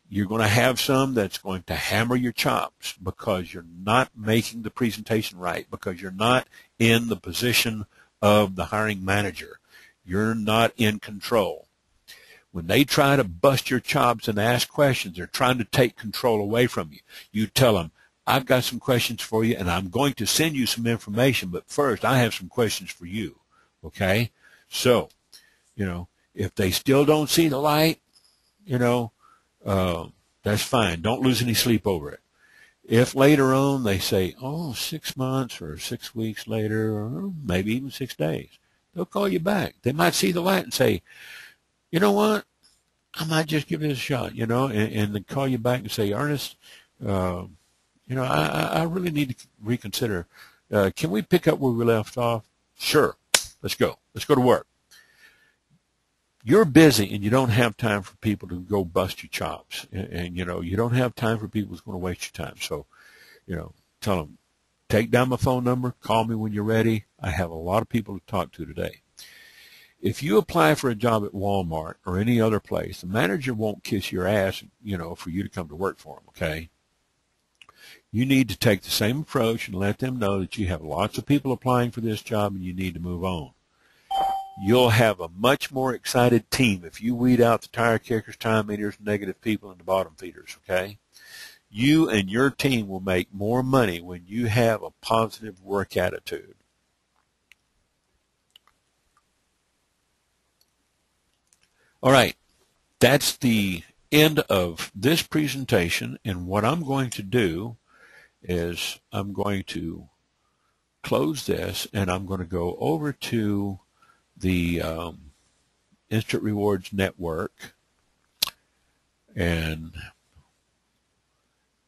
You're going to have some that's going to hammer your chops because you're not making the presentation right, because you're not in the position of the hiring manager. You're not in control. When they try to bust your chops and ask questions, they're trying to take control away from you. You tell them, I've got some questions for you, and I'm going to send you some information, but first I have some questions for you, okay? So, you know, if they still don't see the light, you know, that's fine. Don't lose any sleep over it. If later on they say, oh, 6 months or 6 weeks later, or maybe even 6 days, they'll call you back. They might see the light and say, you know what, I might just give this a shot, you know, and they call you back and say, Ernest, you know, I really need to reconsider. Can we pick up where we left off? Sure. Let's go. Let's go to work. You're busy and you don't have time for people to go bust your chops. And you know, you don't have time for people who's going to waste your time. So, you know, tell them, take down my phone number, call me when you're ready. I have a lot of people to talk to today. If you apply for a job at Walmart or any other place, the manager won't kiss your ass, you know, for you to come to work for him, okay? You need to take the same approach and let them know that you have lots of people applying for this job and you need to move on. You'll have a much more excited team if you weed out the tire kickers, time eaters, negative people, and the bottom feeders, okay? You and your team will make more money when you have a positive work attitude. All right, that's the end of this presentation, and what I'm going to do is I'm going to close this, and I'm going to go over to the Instant Rewards Network, and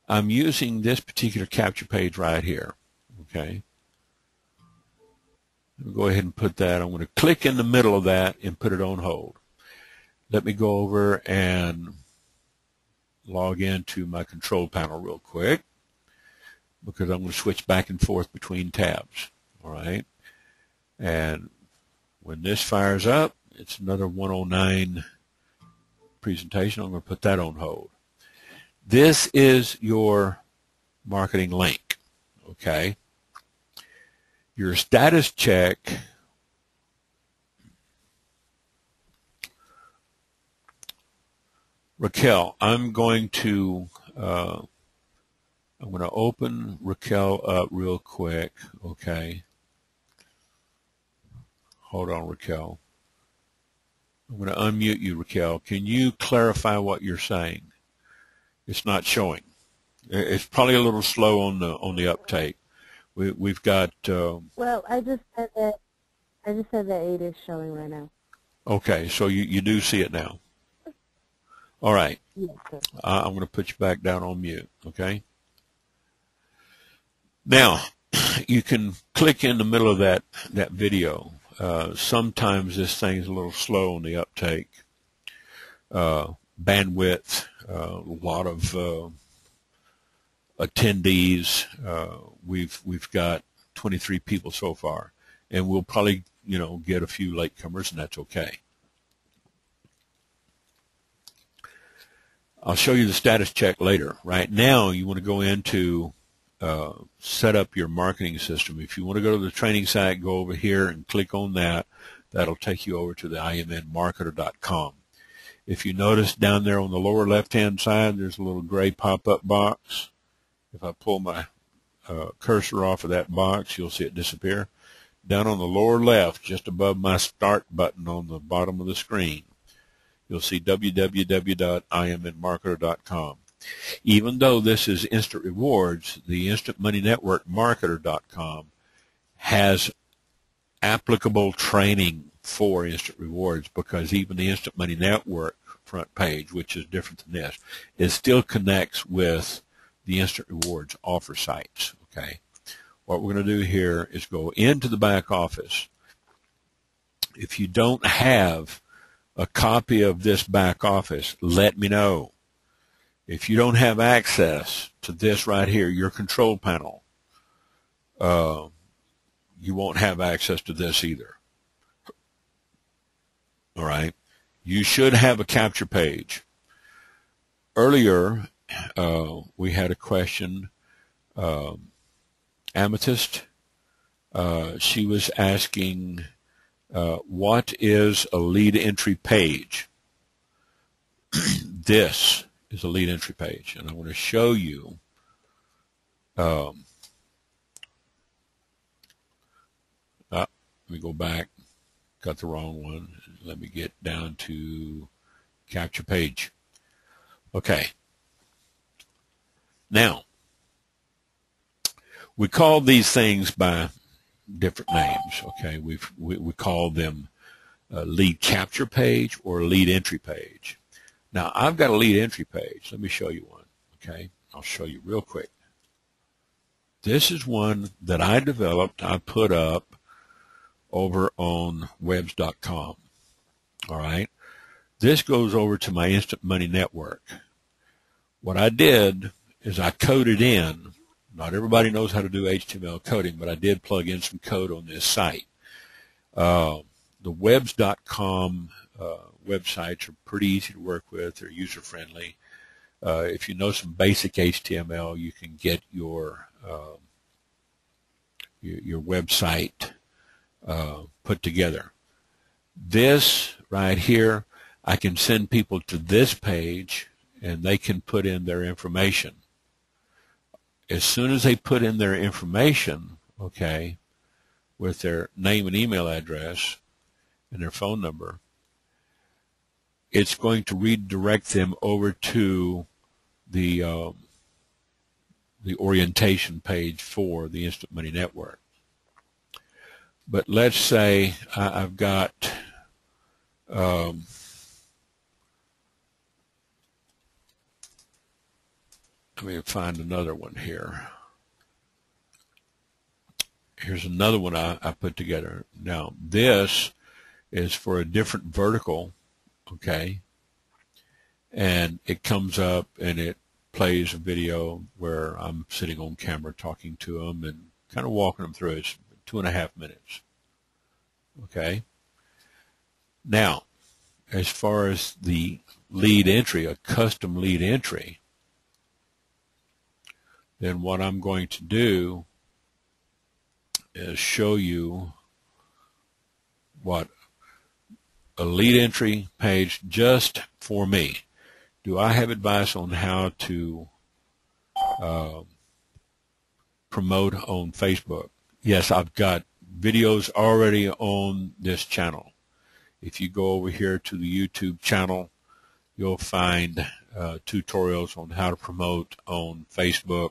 I'm using this particular capture page right here, okay? I'll go ahead and put that. I'm going to click in the middle of that and put it on hold. Let me go over and log into my control panel real quick because I'm going to switch back and forth between tabs, all right? And when this fires up, it's another 109 presentation. I'm going to put that on hold. This is your marketing link, okay? Your status check Raquel, I'm going to open Raquel up real quick. Okay. Hold on, Raquel. I'm going to unmute you, Raquel. Can you clarify what you're saying? It's not showing. It's probably a little slow on the uptake. We've got. Well, I just said that. I just said that 8 is showing right now. Okay, so you do see it now. All right. Yes, sir. I'm going to put you back down on mute. Okay. Now, you can click in the middle of that video. Sometimes this thing's a little slow on the uptake. Bandwidth, a lot of attendees. We've got 23 people so far, and we'll probably get a few latecomers, and that's okay. I'll show you the status check later. Right now, you want to go into set up your marketing system. If you want to go to the training site, go over here and click on that. That'll take you over to the imnmarketer.com. If you notice down there on the lower left-hand side, there's a little gray pop-up box. If I pull my cursor off of that box, you'll see it disappear. Down on the lower left, just above my start button on the bottom of the screen, you'll see www.imnmarketer.com. Even though this is Instant Rewards, the Instant Money Network Marketer.com has applicable training for Instant Rewards, because even the Instant Money Network front page, which is different than this, it still connects with the Instant Rewards offer sites. Okay. What we're going to do here is go into the back office. If you don't have a copy of this back office, let me know. If you don't have access to this right here, your control panel, you won't have access to this either. All right. You should have a capture page. Earlier, we had a question. Amethyst, she was asking, what is a lead entry page? This is a lead entry page, and I want to show you let me go back, got the wrong one. Let me get down to capture page. Okay. Now, we call these things by different names. Okay, we call them a lead capture page or a lead entry page. Now, I've got a lead entry page. Let me show you one. Okay, I'll show you real quick. This is one that I developed. I put up over on webs.com. All right, this goes over to my Instant Money Network. What I did is I coded in. Not everybody knows how to do HTML coding, but I did plug in some code on this site. The webs.com websites are pretty easy to work with. They're user-friendly. If you know some basic HTML, you can get your website put together. This right here, I can send people to this page, and they can put in their information. As soon as they put in their information, okay, with their name and email address and their phone number, it's going to redirect them over to the orientation page for the Instant Money Network. But let's say I've got let me find another one here. Here's another one I put together. Now, this is for a different vertical, okay? And it comes up and it plays a video where I'm sitting on camera talking to them and kind of walking them through it. It's 2.5 minutes, okay? Now, as far as the lead entry, a custom lead entry, then what I'm going to do is show you what a lead entry page just for me. Do I have advice on how to promote on Facebook? Yes, I've got videos already on this channel. If you go over here to the YouTube channel, you'll find tutorials on how to promote on Facebook,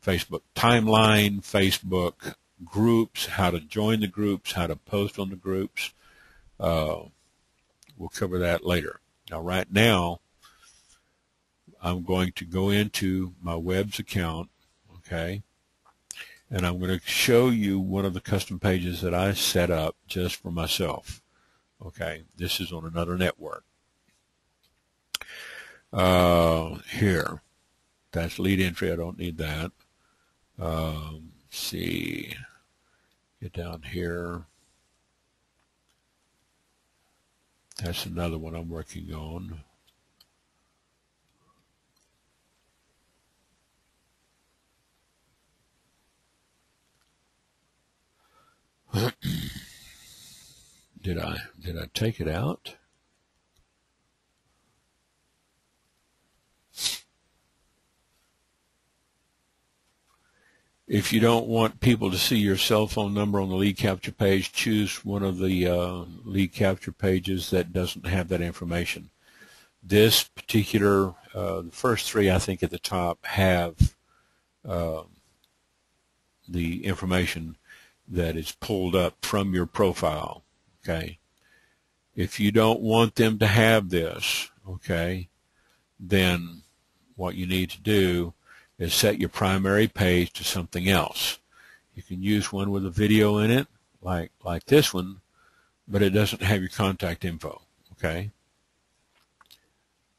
Facebook timeline, Facebook groups, how to join the groups, how to post on the groups. We'll cover that later. Now, right now, I'm going to go into my web's account, okay, and I'm going to show you one of the custom pages that I set up just for myself. Okay, this is on another network. Here, that's lead entry. I don't need that. See, get down here. That's another one I'm working on. Did I take it out? If you don't want people to see your cell phone number on the lead capture page, choose one of the lead capture pages that doesn't have that information. This particular, the first three I think at the top have the information that is pulled up from your profile, okay? If you don't want them to have this, okay, then what you need to do is set your primary page to something else. You can use one with a video in it, like this one, but it doesn't have your contact info, okay?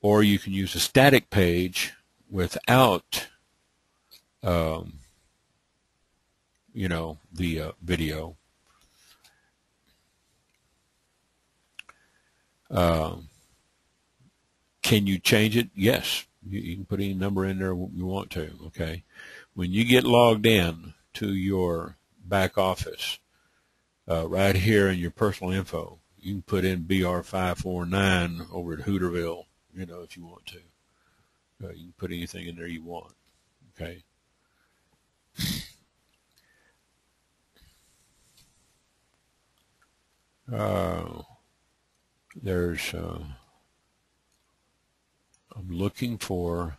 Or you can use a static page without, you know, the video. Can you change it? Yes. You can put any number in there you want to, okay? When you get logged in to your back office, right here in your personal info, you can put in BR549 over at Hooterville, you know, if you want to. You can put anything in there you want, okay? There's, I'm looking for,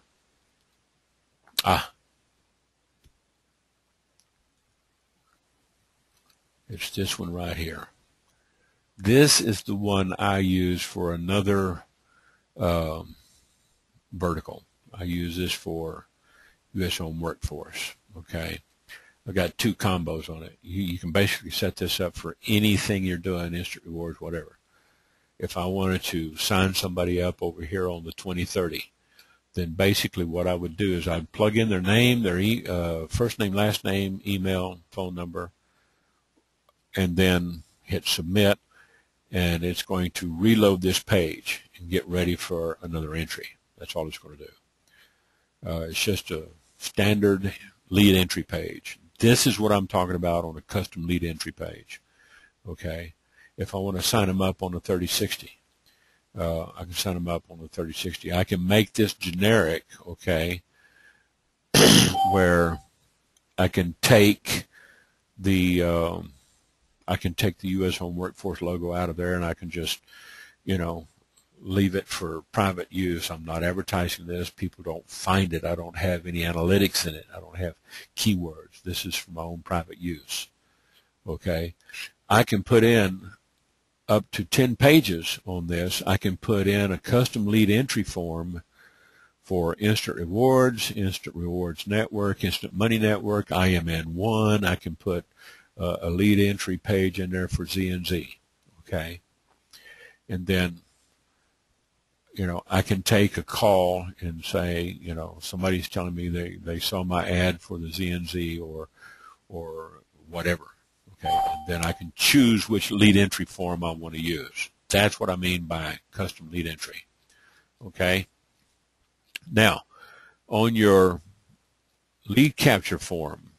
it's this one right here. This is the one I use for another vertical. I use this for U.S. Home Workforce, okay? I've got two combos on it. You can basically set this up for anything you're doing, instant rewards, whatever. If I wanted to sign somebody up over here on the 2030, then basically what I would do is I'd plug in their name, their first name, last name, email, phone number, and then hit submit, and it's going to reload this page and get ready for another entry. That's all it's going to do. It's just a standard lead entry page. This is what I'm talking about on a custom lead entry page, okay? If I want to sign them up on the 3060, I can sign them up on the 3060. I can make this generic, okay, where I can take the U.S. Home Workforce logo out of there, and I can just, you know, leave it for private use. I'm not advertising this. People don't find it. I don't have any analytics in it. I don't have keywords. This is for my own private use, okay? I can put in up to 10 pages on this. I can put in a custom lead entry form for Instant Rewards Network, Instant Money Network, IMN1. I can put a lead entry page in there for ZNZ, okay? And then, you know, I can take a call and say, you know, somebody's telling me they saw my ad for the ZNZ or whatever. Okay, and then I can choose which lead entry form I want to use. That's what I mean by custom lead entry. Okay. Now, on your lead capture form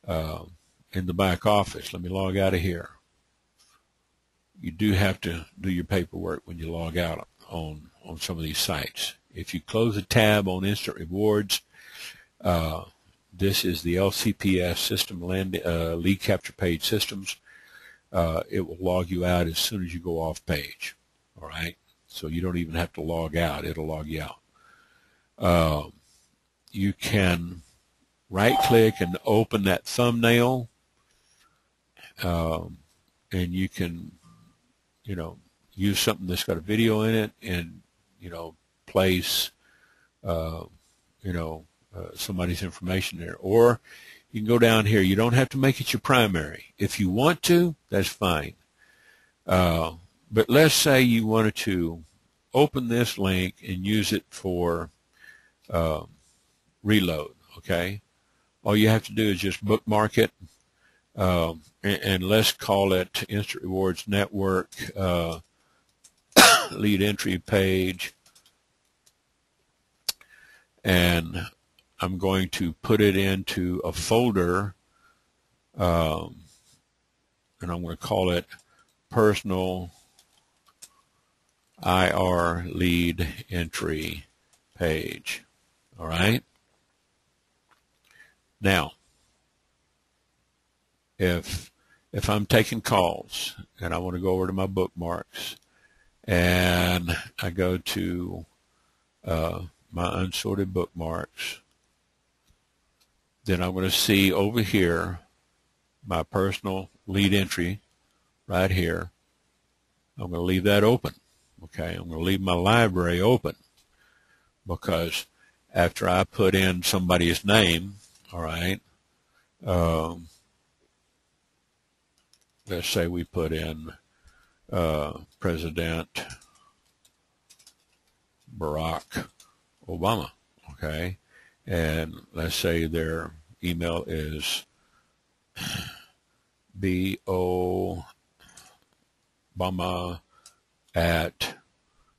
in the back office, let me log out of here. You do have to do your paperwork when you log out on some of these sites. If you close a tab on Instant Rewards, this is the LCPS system, lead capture page systems. It will log you out as soon as you go off page. All right, so you don't even have to log out; it'll log you out. You can right-click and open that thumbnail, and you can, use something that's got a video in it, and place, somebody's information there. Or you can go down here. You don't have to make it your primary. If you want to, that's fine. But let's say you wanted to open this link and use it for reload, okay? All you have to do is just bookmark it, and let's call it Instant Rewards Network lead entry page. And I'm going to put it into a folder, and I'm going to call it Personal IR Lead Entry Page. All right? Now, if I'm taking calls and I want to go over to my bookmarks and I go to my unsorted bookmarks, then I'm going to see over here my personal lead entry right here. I'm going to leave that open. Okay, I'm going to leave my library open, because after I put in somebody's name, all right, let's say we put in President Barack Obama, okay, and let's say their email is Obama at,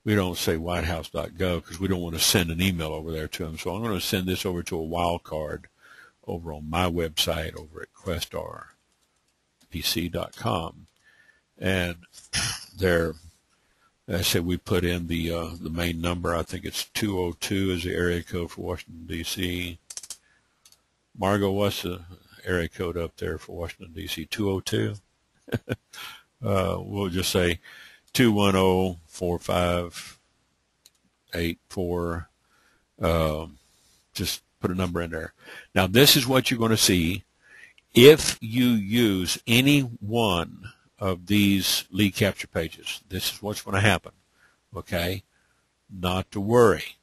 we don't say whitehouse.gov because we don't want to send an email over there to them. So I'm going to send this over to a wildcard over on my website over at questrpc.com. And there, I said we put in the main number. I think it's 202 is the area code for Washington, D.C. Margot, what's the area code up there for Washington, D.C.? 202? We'll just say 210-4584. Just put a number in there. Now, this is what you're going to see if you use any one of these lead capture pages. This is what's going to happen. Okay? Not to worry.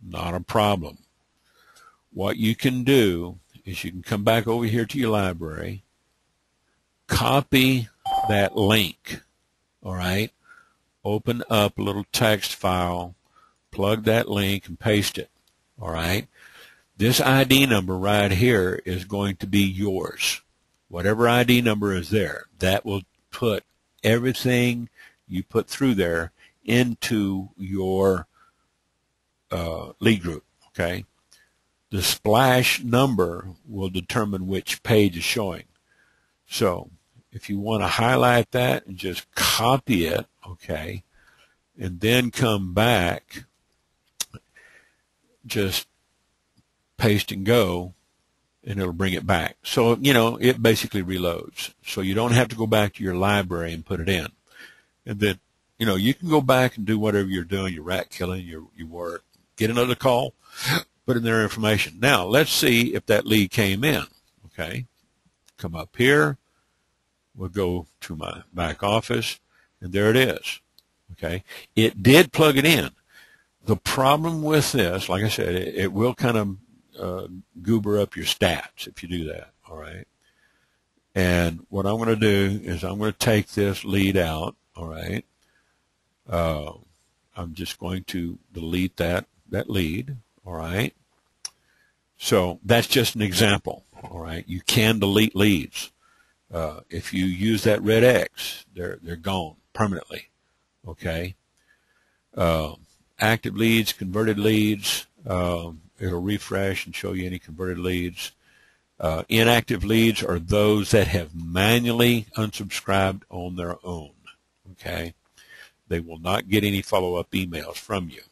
Not a problem. What you can do is you can come back over here to your library, copy that link, all right? Open up a little text file, plug that link, and paste it, all right? This ID number right here is going to be yours. Whatever ID number is there, that will put everything you put through there into your lead group, okay? The splash number will determine which page is showing. So if you want to highlight that and just copy it, okay, and then come back, just paste and go, and it'll bring it back. So, it basically reloads. So you don't have to go back to your library and put it in. And then, you can go back and do whatever you're doing, your rat killing, your work, get another call, put in their information. Now, let's see if that lead came in, okay? Come up here. We'll go to my back office, and there it is, okay? It did plug it in. The problem with this, like I said, it will kind of goober up your stats if you do that, all right? And what I'm going to do is I'm going to take this lead out, all right? I'm just going to delete that lead, all right? So that's just an example, all right? You can delete leads. If you use that red X, they're gone permanently, okay? Active leads, converted leads, it'll refresh and show you any converted leads. Inactive leads are those that have manually unsubscribed on their own, okay? They will not get any follow-up emails from you,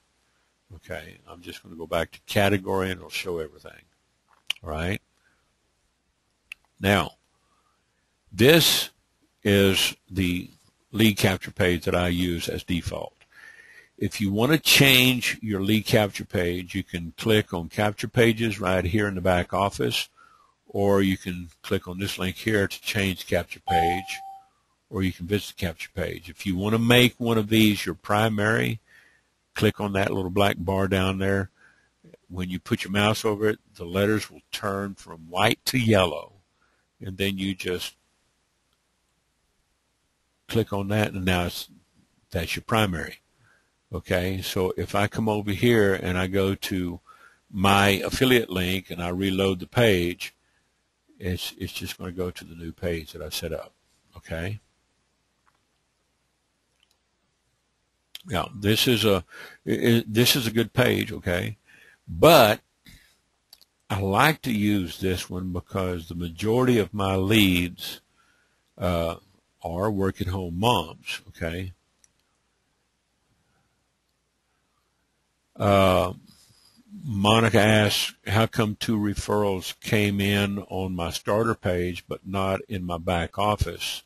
Okay, I'm just going to go back to category and it'll show everything. All right. Now, this is the lead capture page that I use as default. If you want to change your lead capture page, you can click on capture pages right here in the back office, or you can click on this link here to change capture page, or you can visit the capture page. If you want to make one of these your primary, click on that little black bar down there. When you put your mouse over it, the letters will turn from white to yellow, and then you just click on that, and now that's your primary. Okay, so if I come over here and I go to my affiliate link and I reload the page, it's just going to go to the new page that I set up. Okay. Now this is a good page. Okay, but I like to use this one because the majority of my leads are work-at-home moms. Okay. Monica asks, how come 2 referrals came in on my starter page but not in my back office?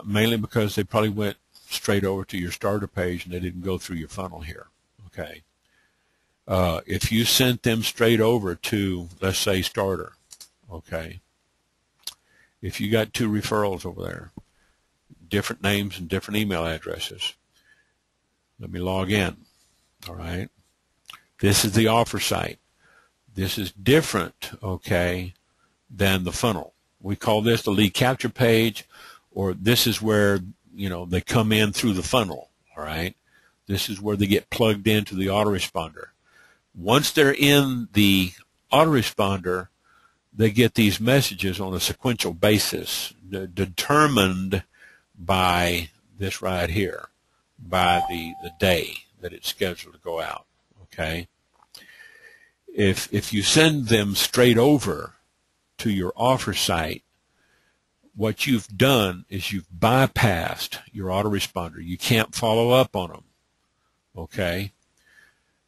Mainly because they probably went straight over to your starter page and they didn't go through your funnel here. Okay. If you sent them straight over to, let's say, starter, okay, if you got 2 referrals over there, different names and different email addresses, let me log in. All right. This is the offer site. This is different, okay, than the funnel. We call this the lead capture page, or this is where, you know, they come in through the funnel. All right. This is where they get plugged into the autoresponder. Once they're in the autoresponder, they get these messages on a sequential basis, determined by this right here, by the day that it's scheduled to go out. Okay. If you send them straight over to your offer site, what you've done is you've bypassed your autoresponder. You can't follow up on them. Okay.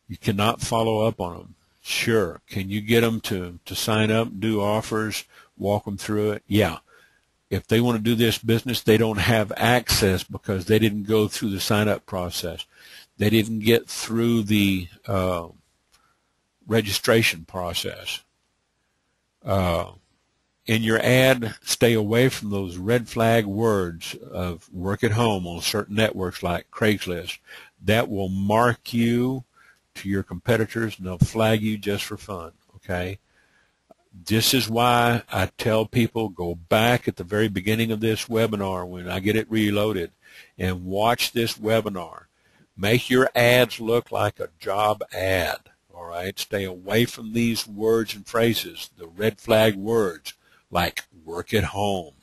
You cannot follow up on them. Sure. Can you get them to sign up, do offers, walk them through it? Yeah. If they want to do this business, they don't have access because they didn't go through the sign-up process. They didn't get through the registration process. In your ad, stay away from those red flag words of work at home on certain networks like Craigslist. That will mark you to your competitors and they'll flag you just for fun. Okay. This is why I tell people go back at the very beginning of this webinar when I get it reloaded and watch this webinar. Make your ads look like a job ad. All right. Stay away from these words and phrases, the red flag words like work at home.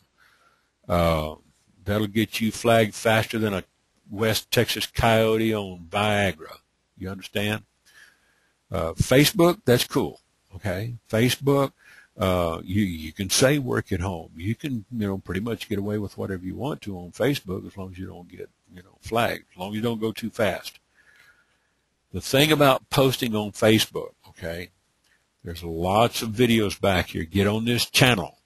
That'll get you flagged faster than a West Texas coyote on Viagra. You understand? Facebook, that's cool. Okay. Facebook, you can say work at home. You can, pretty much get away with whatever you want to on Facebook as long as you don't get, flagged, as long as you don't go too fast. The thing about posting on Facebook, okay, there's lots of videos back here. Get on this channel.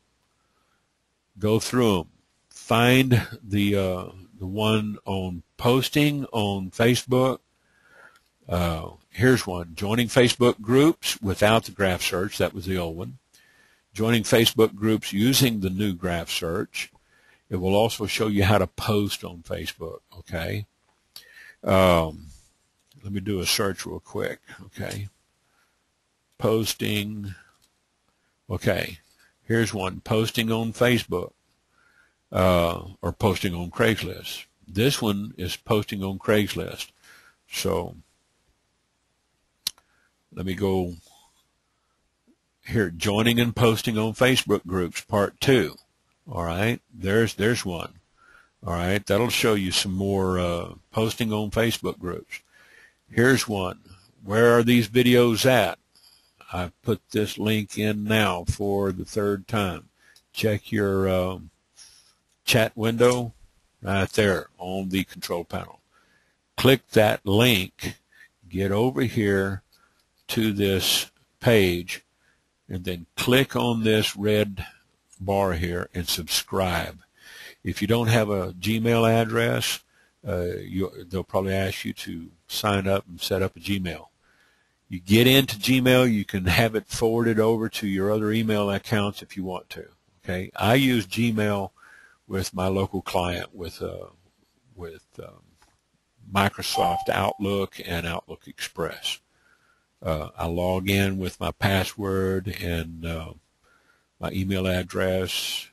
Go through them. Find the one on posting on Facebook. Here's one. Joining Facebook groups without the graph search. That was the old one. Joining Facebook groups using the new graph search. It will also show you how to post on Facebook. Okay. Let me do a search real quick. Okay. Posting. Okay. Here's one. Posting on Facebook. Or posting on Craigslist. This one is posting on Craigslist. So let me go here. Joining and posting on Facebook groups, part 2. All right. There's one. All right. That'll show you some more posting on Facebook groups. Here's one. Where are these videos at? I put this link in now for the 3rd time. Check your chat window right there on the control panel. Click that link. get over here to this page and then click on this red bar here and subscribe. If you don't have a Gmail address, they'll probably ask you to sign up and set up a Gmail. You get into Gmail, you can have it forwarded over to your other email accounts if you want to. Okay, I use Gmail with my local client with Microsoft Outlook and Outlook Express. I log in with my password and my email address.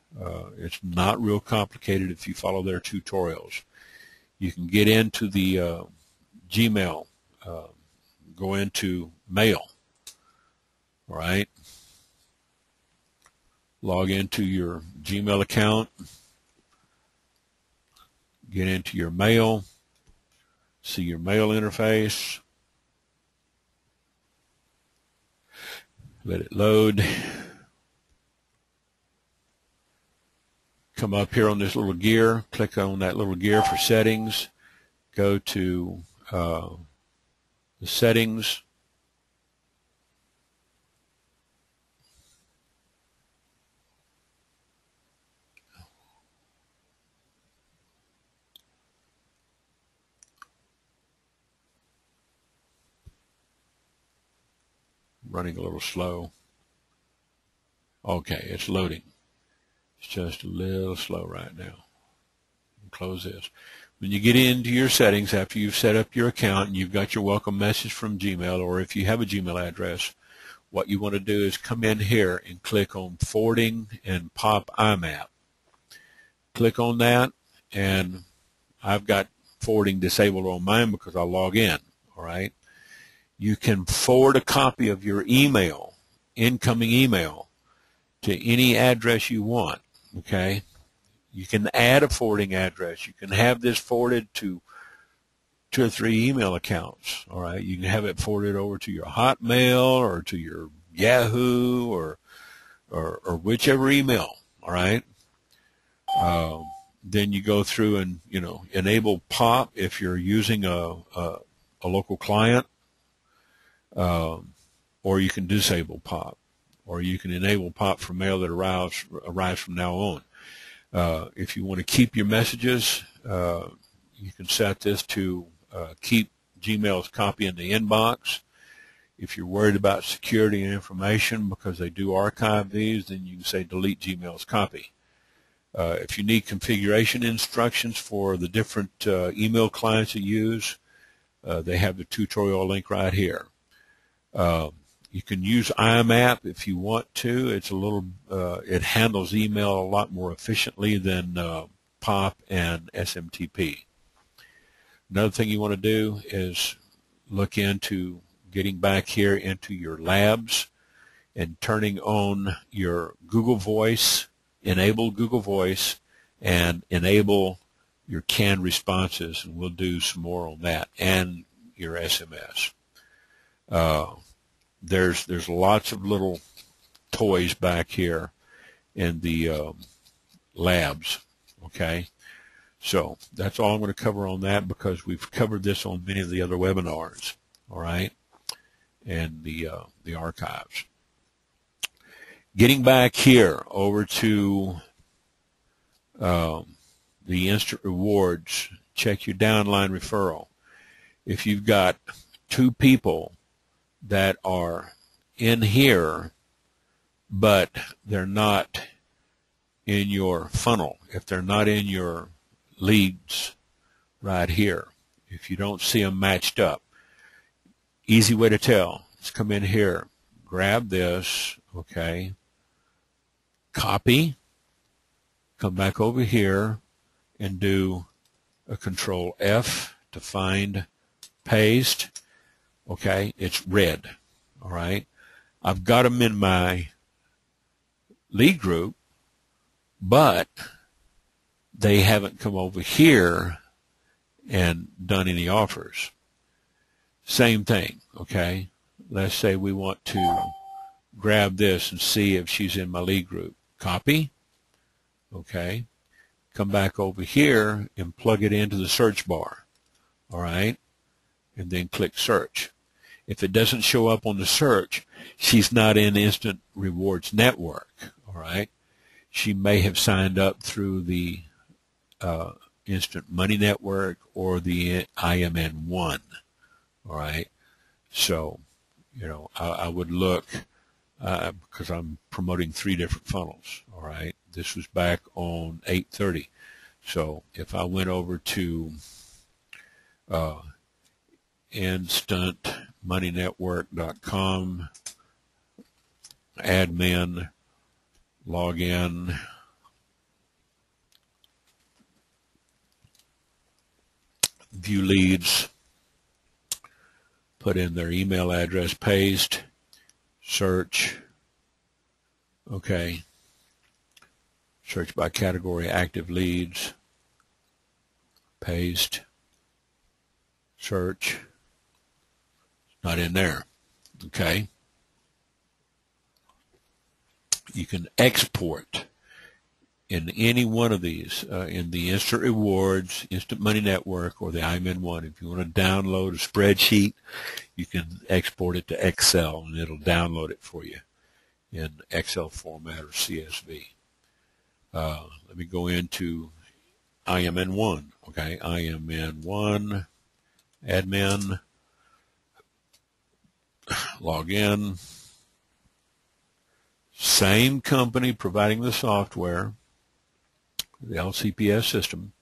It's not real complicated if you follow their tutorials. You can get into the Gmail, go into Mail, all right? Log into your Gmail account, get into your Mail, see your Mail interface, let it load. Come up here on this little gear, click on that little gear for settings, go to the settings, running a little slow. Okay, it's loading. It's just a little slow right now. Close this. When you get into your settings after you've set up your account and you've got your welcome message from Gmail, or if you have a Gmail address, what you want to do is come in here and click on Forwarding and Pop IMAP. Click on that, and I've got forwarding disabled on mine because I log in, all right? You can forward a copy of your email, incoming email, to any address you want, okay? You can add a forwarding address. You can have this forwarded to 2 or 3 email accounts, all right? You can have it forwarded over to your Hotmail or to your Yahoo or whichever email, all right? Then you go through and, enable POP if you're using a local client, or you can disable POP, or you can enable POP for mail that arrives from now on. If you want to keep your messages, you can set this to keep Gmail's copy in the inbox. If you're worried about security and information because they do archive these, then you can say delete Gmail's copy. If you need configuration instructions for the different email clients you use, they have the tutorial link right here. You can use IMAP if you want to. It's a little, it handles email a lot more efficiently than POP and SMTP. Another thing you want to do is look into getting back here into your labs and turning on your Google Voice, enable Google Voice, and enable your canned responses, and we'll do some more on that, and your SMS. There's lots of little toys back here in the labs, okay? So that's all I'm going to cover on that because we've covered this on many of the other webinars, all right, and the archives. Getting back here over to the instant rewards, check your downline referral. If you've got 2 people that are in here, but they're not in your funnel, if they're not in your leads right here, if you don't see them matched up, easy way to tell is come in here, grab this, okay, copy, come back over here and do a Control F to find, paste. Okay, it's red, all right? I've got them in my lead group, but they haven't come over here and done any offers. Same thing, okay? Let's say we want to grab this and see if she's in my lead group. Copy, okay? Come back over here and plug it into the search bar, all right? and then click search. If it doesn't show up on the search, she's not in Instant Rewards Network, all right? She may have signed up through the Instant Money Network or the IMN1, all right? So, you know, I would look, because I'm promoting 3 different funnels, all right? This was back on 8/30. So if I went over to instantmoneynetwork.com, admin, login, view leads, put in their email address, paste, search, okay, search by category, active leads, paste, search, not in there, okay. You can export in any one of these, in the Instant Rewards, Instant Money Network, or the IMN1. If you want to download a spreadsheet, you can export it to Excel, and it'll download it for you in Excel format or CSV. Let me go into IMN1, okay, IMN1, admin, log in, same company providing the software, the LCPS system.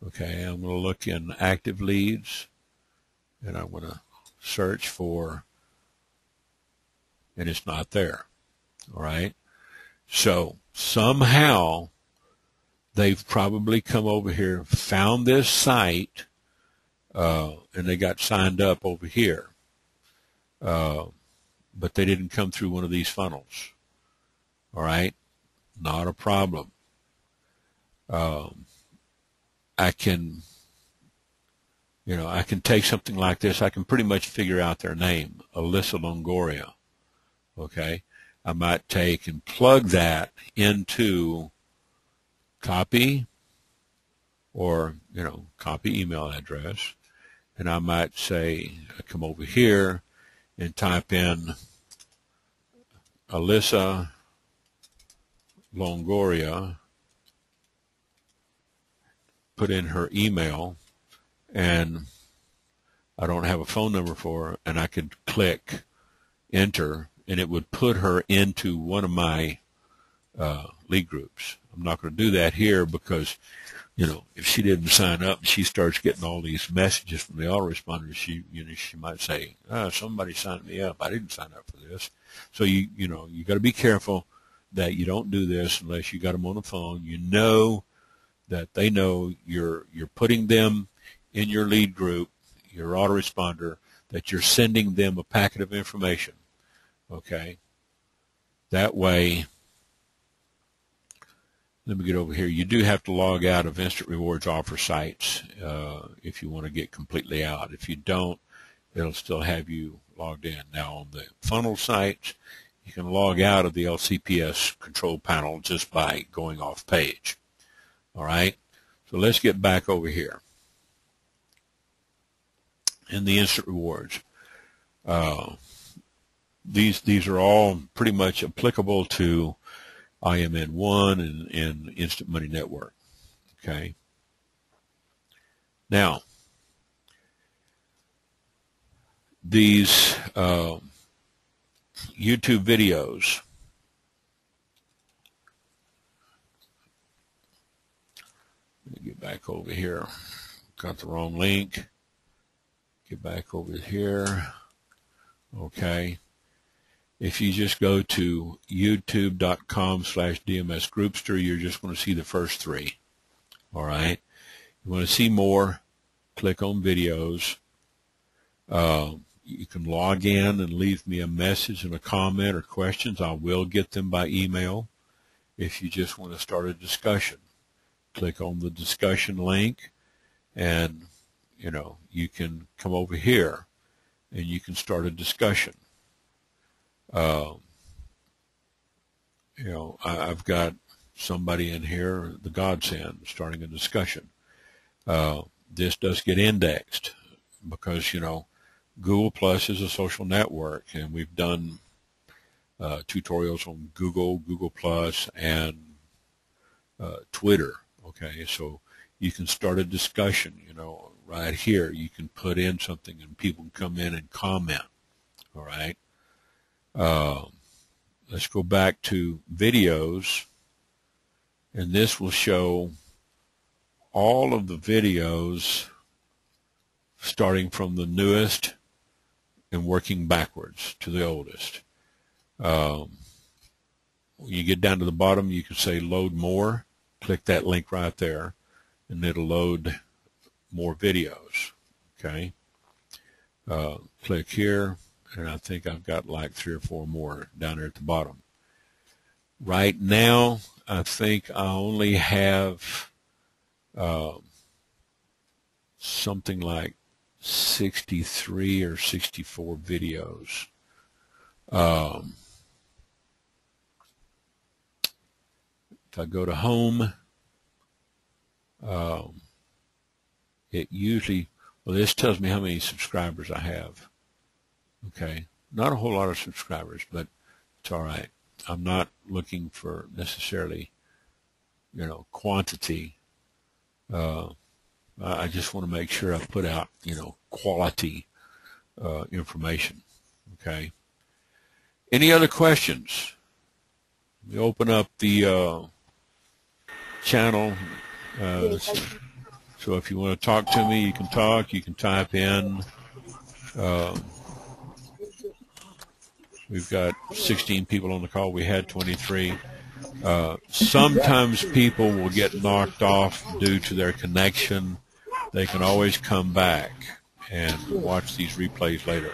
Okay, I'm going to look in active leads, and I'm going to search for, and it's not there. All right, so somehow they've probably come over here, found this site, and they got signed up over here, but they didn't come through one of these funnels. All right, not a problem. I can, you know, I can take something like this. I can pretty much figure out their name, Alyssa Longoria. Okay, I might take and plug that into copy, or, you know, copy email address, and I might say, I come over here and type in Alyssa Longoria, put in her email, and I don't have a phone number for her, and I could click enter, and it would put her into one of my lead groups. I'm not going to do that here because, you know, if she didn't sign up and she starts getting all these messages from the autoresponder, she might say, somebody signed me up. I didn't sign up for this. So you got to be careful that you don't do this unless you got them on the phone. You know that they know you're putting them in your lead group, your autoresponder, that you're sending them a packet of information. Okay, that way. Let me get over here. You do have to log out of Instant Rewards offer sites if you want to get completely out. If you don't, it'll still have you logged in. Now on the funnel sites, you can log out of the LCPS control panel just by going off page. All right, so let's get back over here in the Instant Rewards. These are all pretty much applicable to IMN1 and Instant Money Network. Okay. Now, these YouTube videos, let me get back over here. Got the wrong link. Get back over here. Okay. If you just go to youtube.com/DMSGroupster, you're just going to see the first 3. All right. You want to see more, click on videos. You can log in and leave me a message and a comment or questions. I will get them by email. If you just want to start a discussion, click on the discussion link, and, you know, you can come over here and you can start a discussion. You know, I've got somebody in here, the godsend, starting a discussion. This does get indexed because, you know, Google Plus is a social network, and we've done tutorials on Google Plus, and Twitter. Okay, so you can start a discussion, you know, right here. You can put in something and people can come in and comment. All right. Let's go back to videos, and this will show all of the videos starting from the newest and working backwards to the oldest. When you get down to the bottom, you can say load more. Click that link right there, and it'll load more videos. Okay. Click here, and I think I've got like 3 or 4 more down there at the bottom. Right now, I think I only have something like 63 or 64 videos. If I go to home, it usually, well, this tells me how many subscribers I have. Okay, not a whole lot of subscribers, but it's all right. I'm not looking for necessarily, you know, quantity. I just want to make sure I put out, you know, quality information. Okay. Any other questions? We open up the channel. So if you want to talk to me, you can talk. You can type in. We've got 16 people on the call. We had 23. Sometimes people will get knocked off due to their connection. They can always come back and watch these replays later.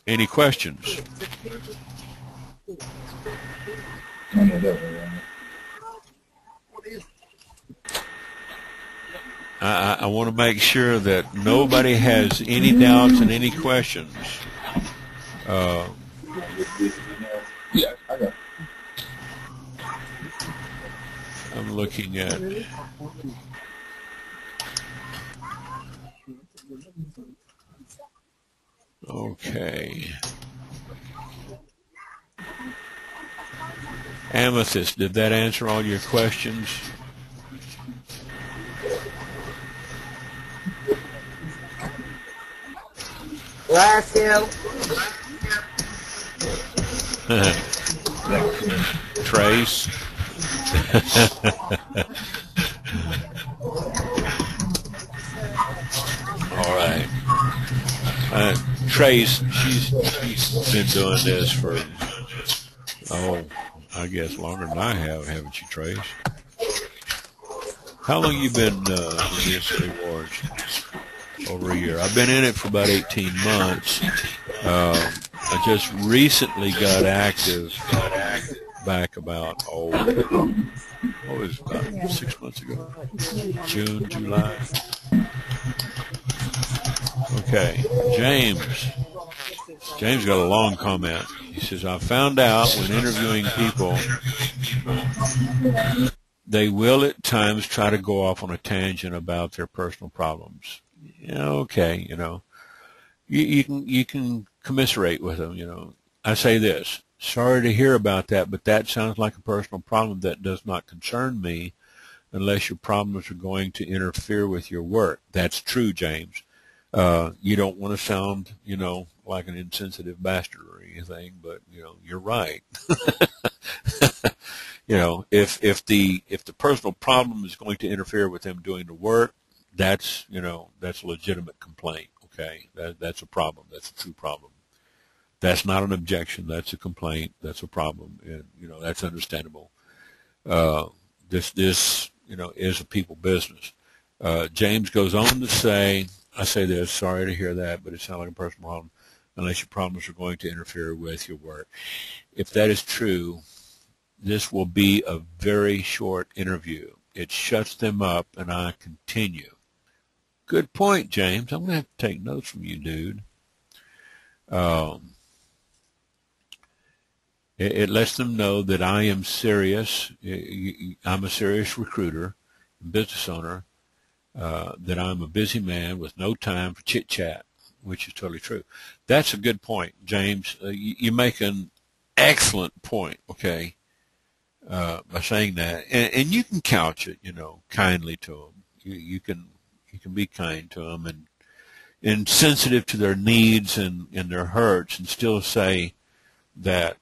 Any questions? I want to make sure that nobody has any doubts and any questions. I'm looking at okay. Amethyst, did that answer all your questions? Last hill. Trace. All right. Trace, she's been doing this for, I guess longer than I have, haven't you, Trace? How long you been in the Instant Rewards? Over a year. I've been in it for about 18 months. I just recently got active back about, what was it, about 6 months ago? June, July. Okay, James. James got a long comment. He says, I found out when interviewing people, they will at times try to go off on a tangent about their personal problems. Yeah, okay, you know, you can commiserate with them, you know. I say this, sorry to hear about that, but that sounds like a personal problem that does not concern me unless your problems are going to interfere with your work. That's true, James. You don't want to sound, you know, like an insensitive bastard or anything, but, you know, you're right. You know, if the personal problem is going to interfere with them doing the work, that's, you know, that's a legitimate complaint. Okay, that's a problem. That's a true problem. That's not an objection. That's a complaint. That's a problem, and you know that's understandable. This you know is a people business. James goes on to say, I say this. Sorry to hear that, but it sounds like a personal problem. Unless your problems are going to interfere with your work. If that is true, this will be a very short interview. It shuts them up, and I continue. Good point, James. I'm going to have to take notes from you, dude. It lets them know that I am serious. I'm a serious recruiter, business owner, that I'm a busy man with no time for chit-chat, which is totally true. That's a good point, James. You make an excellent point, okay, by saying that. And you can couch it, kindly to them. You can be kind to them and sensitive to their needs and their hurts, and still say that,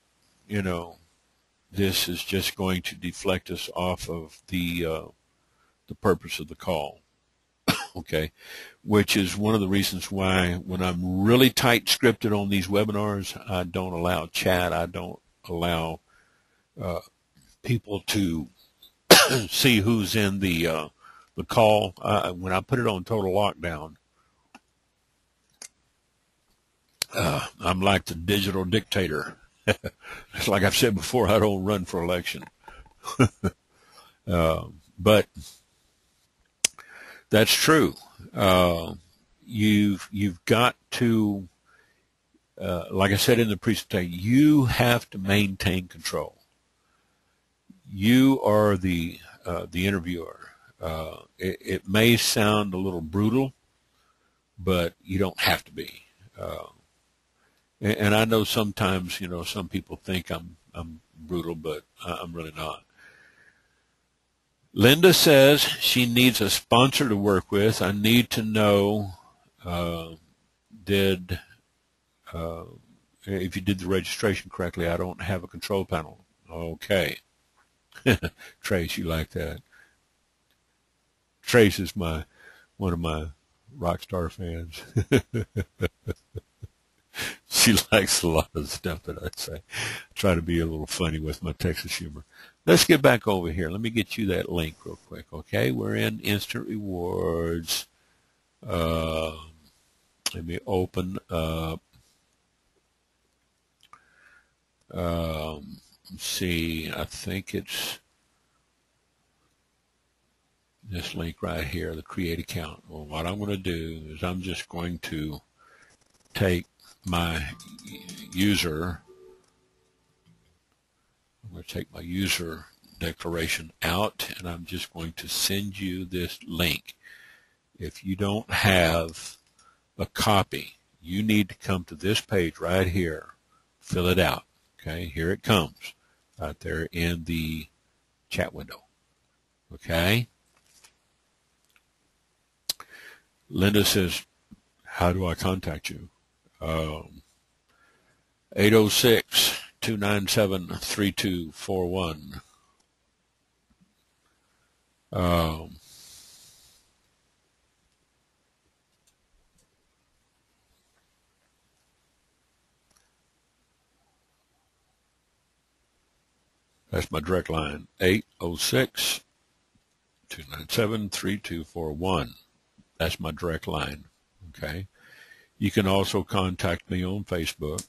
this is just going to deflect us off of the purpose of the call. Okay, which is one of the reasons why when I'm really tight scripted on these webinars, I don't allow chat. I don't allow people to see who's in the call. When I put it on total lockdown, I'm like the digital dictator. It's like I've said before, I don't run for election. But that's true. You've got to, like I said in the presentation, you have to maintain control. You are the interviewer. It may sound a little brutal, but you don't have to be. And I know sometimes, some people think I'm brutal, but I'm really not. Linda says she needs a sponsor to work with. I need to know if you did the registration correctly. I don't have a control panel. Okay. Trace, you like that? Trace is one of my rock star fans. She likes a lot of the stuff that I say. I try to be a little funny with my Texas humor. Let's get back over here. Let me get you that link real quick, okay? We're in Instant Rewards. Let me open up. Let's see. I think it's this link right here, the Create Account. Well, what I'm going to do is I'm just going to take my user. I'm going to take my user declaration out, and I'm just going to send you this link. If you don't have a copy, you need to come to this page right here, fill it out. Okay, here it comes, right there in the chat window. Okay. Linda says, how do I contact you? 806-297-3241. That's my direct line, 806-297-3241. That's my direct line, okay? You can also contact me on Facebook.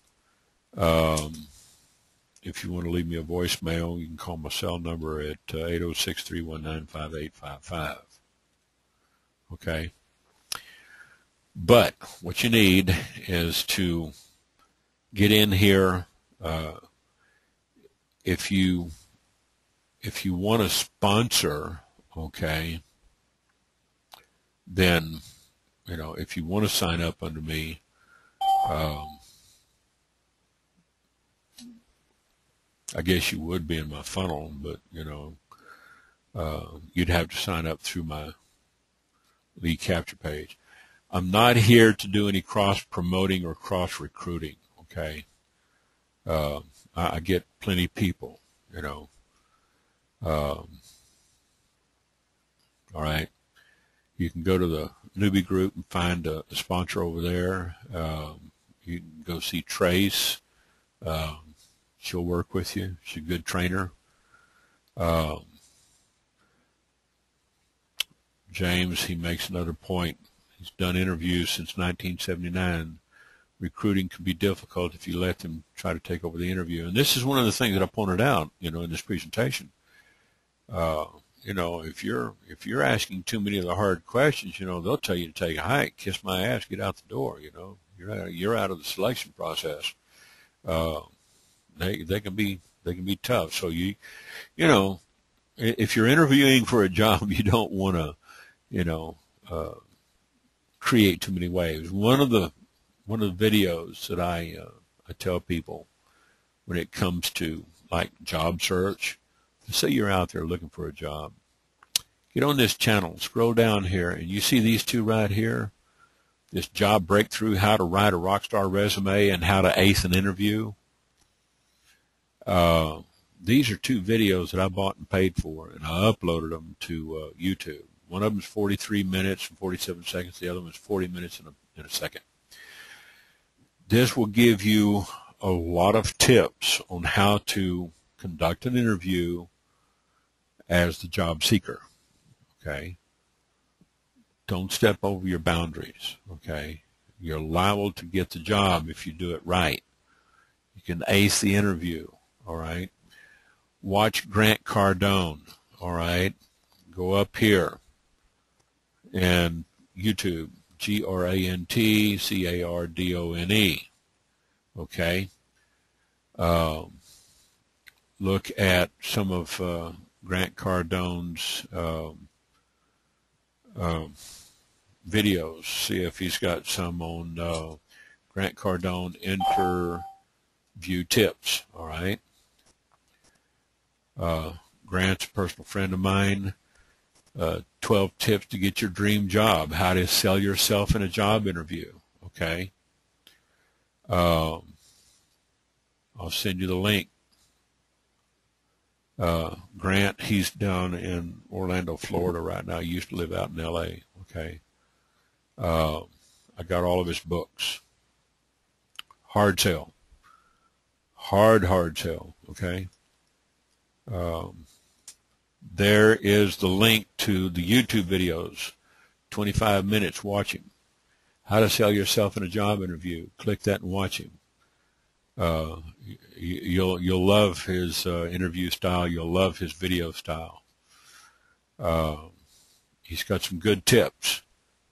If you want to leave me a voicemail, you can call my cell number at 806-319-5855. Okay? But what you need is to get in here. If you want to sponsor, okay, then, if you want to sign up under me, I guess you would be in my funnel, but, you'd have to sign up through my lead capture page. I'm not here to do any cross-promoting or cross-recruiting, okay? I get plenty of people, all right. You can go to the newbie group and find a sponsor over there. You can go see Trace. She'll work with you. She's a good trainer. James, he makes another point. He's done interviews since 1979. Recruiting can be difficult if you let them try to take over the interview. And this is one of the things that I pointed out, in this presentation. If you're asking too many of the hard questions, they'll tell you to take a hike, kiss my ass, get out the door. You're out of the selection process. They can be tough. So if you're interviewing for a job, you don't want to, create too many waves. One of the videos that I tell people when it comes to like job search, say you're out there looking for a job, get on this channel, scroll down here, and you see these two right here, this job breakthrough, how to write a rockstar resume and how to ace an interview. These are two videos that I bought and paid for, and I uploaded them to YouTube. One of them is 43 minutes and 47 seconds. The other one is 40 minutes and a second. This will give you a lot of tips on how to conduct an interview as the job seeker. Okay? Don't step over your boundaries. Okay? You're liable to get the job if you do it right. You can ace the interview. All right? Watch Grant Cardone. All right? Go up here and YouTube, GrantCardone. Okay? Look at some of Grant Cardone's videos. See if he's got some on Grant Cardone interview tips. All right? Grant's a personal friend of mine. 12 tips to get your dream job. How to sell yourself in a job interview. Okay? I'll send you the link. Grant, he's down in Orlando, Florida right now. He used to live out in L.A. Okay? I got all of his books. Hard sell. Hard sell. Okay? There is the link to the YouTube videos, 25 minutes watching. How to sell yourself in a job interview. Click that and watch him. You'll love his interview style. You'll love his video style. He's got some good tips.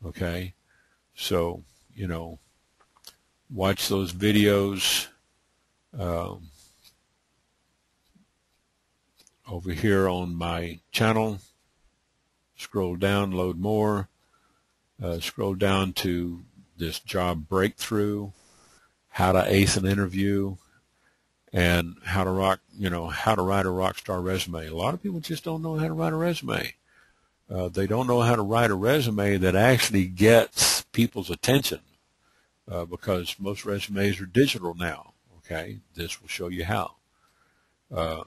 Okay, so watch those videos. Over here on my channel, scroll down, load more, scroll down to this job breakthrough, how to ace an interview, and how to write a rockstar resume. A lot of people just don't know how to write a resume. They don't know how to write a resume that actually gets people's attention, because most resumes are digital now. Okay, this will show you how.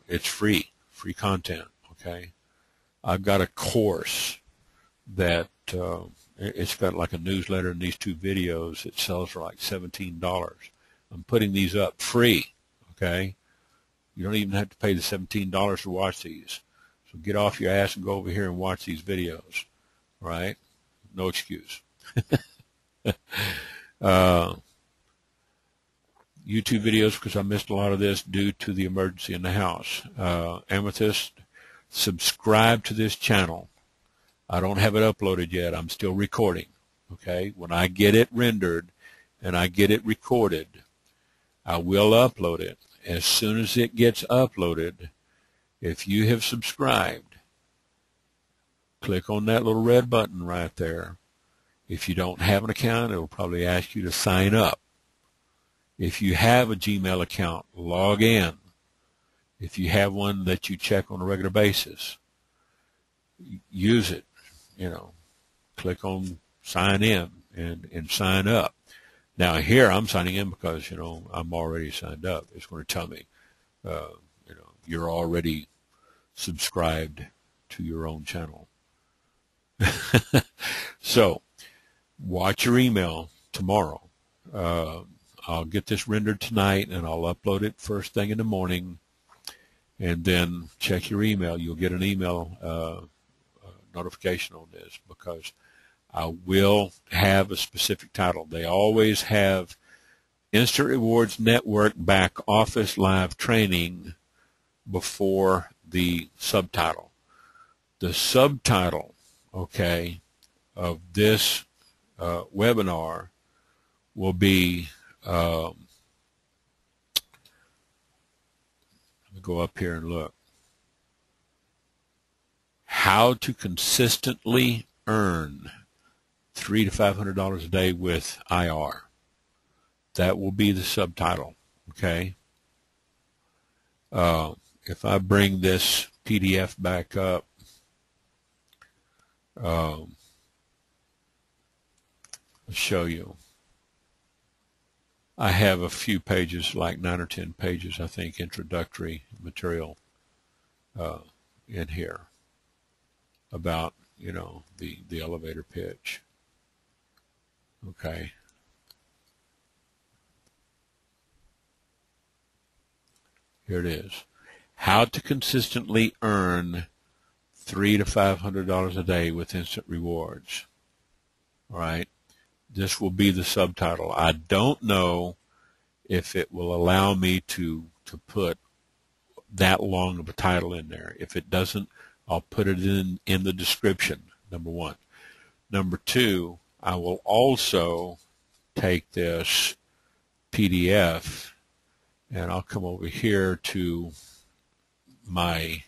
It's free content. Okay, I've got a course that it's got like a newsletter and these two videos. It sells for like $17. I'm putting these up free. Okay, you don't even have to pay the $17 to watch these. So get off your ass and go over here and watch these videos. All right, no excuse. YouTube videos, because I missed a lot of this due to the emergency in the house. Amethyst, subscribe to this channel. I don't have it uploaded yet. I'm still recording. Okay, when I get it rendered and I get it recorded, I will upload it. As soon as it gets uploaded, if you have subscribed, click on that little red button right there. If you don't have an account, it will probably ask you to sign up. If you have a Gmail account, log in. If you have one that you check on a regular basis, use it. Click on sign in and sign up. Now here I'm signing in because, I'm already signed up. It's going to tell me, you're already subscribed to your own channel. So watch your email tomorrow. I'll get this rendered tonight, and I'll upload it first thing in the morning, and then check your email. You'll get an email notification on this, because I will have a specific title. They always have Instant Rewards Network Back Office Live Training before the subtitle. The subtitle, okay, of this webinar will be, let me go up here and look. How to consistently earn $300 to $500 a day with IR. That will be the subtitle, okay? If I bring this PDF back up, I'll show you. I have a few pages, like 9 or 10 pages, I think, introductory material in here about, you know, the elevator pitch. Okay. Here it is. How to consistently earn $300 to $500 a day with instant rewards. All right. This will be the subtitle. I don't know if it will allow me to put that long of a title in there. If it doesn't, I'll put it in the description, number one. Number two, I will also take this PDF and I'll come over here to my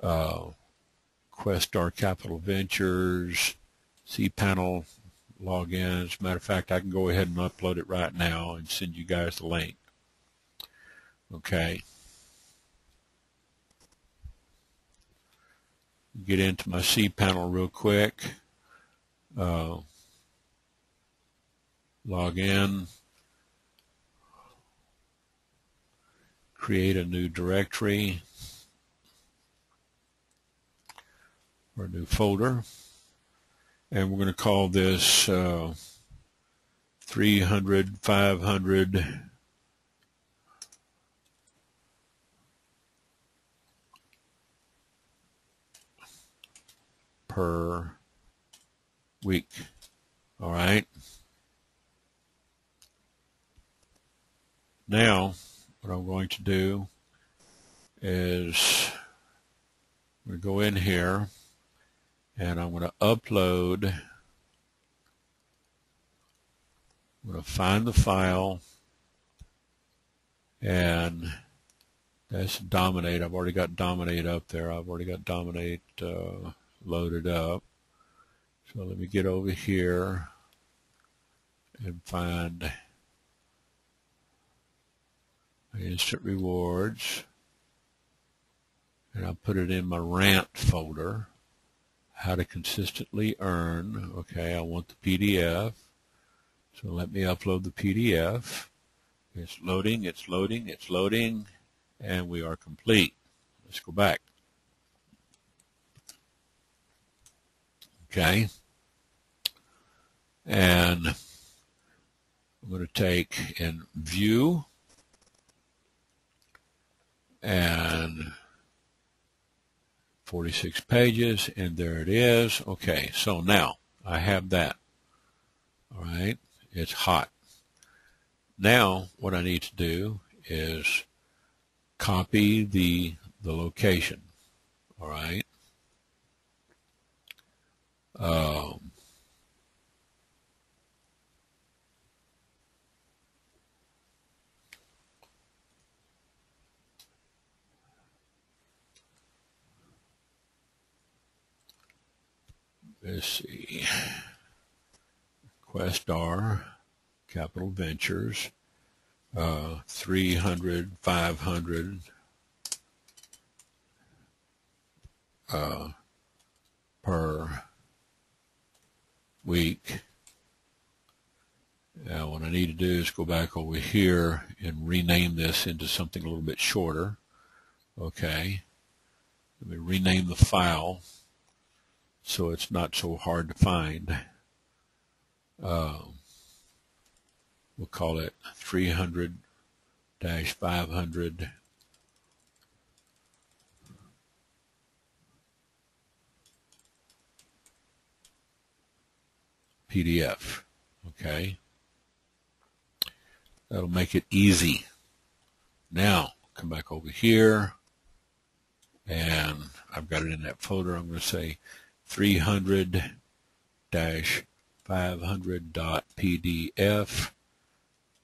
Questar Capital Ventures cPanel logins. Matter of fact, I can go ahead and upload it right now and send you guys the link. Okay. Get into my cPanel real quick. Log in. Create a new directory or a new folder. And we're going to call this 300, 500 per week. All right. Now, what I'm going to do is I'm going to go in here and I'm going to upload. I'm going to find the file, and that's Dominate. I've already got Dominate up there. I've already got Dominate loaded up. So let me get over here and find my instant rewards, and I'll put it in my rant folder. How to consistently earn. Okay, I want the PDF. So let me upload the PDF. It's loading, it's loading, it's loading, and we are complete. Let's go back. Okay. And I'm going to take in View and 46 pages, and there it is. Okay, so now I have that. All right, it's hot. Now what I need to do is copy the location. All right. Let's see. Questar Capital Ventures, 300, 500 per week. Now what I need to do is go back over here and rename this into something a little bit shorter. Okay. Let me rename the file so it's not so hard to find. We'll call it 300-500 PDF. Okay. That'll make it easy. Now, come back over here, and I've got it in that folder. I'm going to say 300-500.pdf.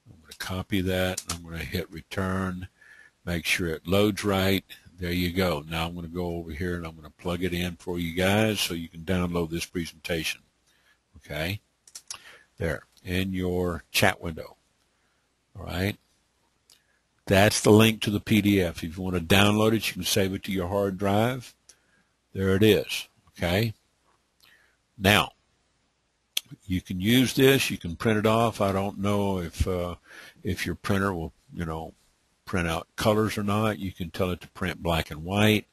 I'm going to copy that, and I'm going to hit return, make sure it loads right. There you go. Now I'm going to go over here and I'm going to plug it in for you guys so you can download this presentation. okay? There, in your chat window, all right? That's the link to the PDF. If you want to download it, you can save it to your hard drive. There it is, okay? Now, you can use this. You can print it off. I don't know if your printer will, print out colors or not. You can tell it to print black and white.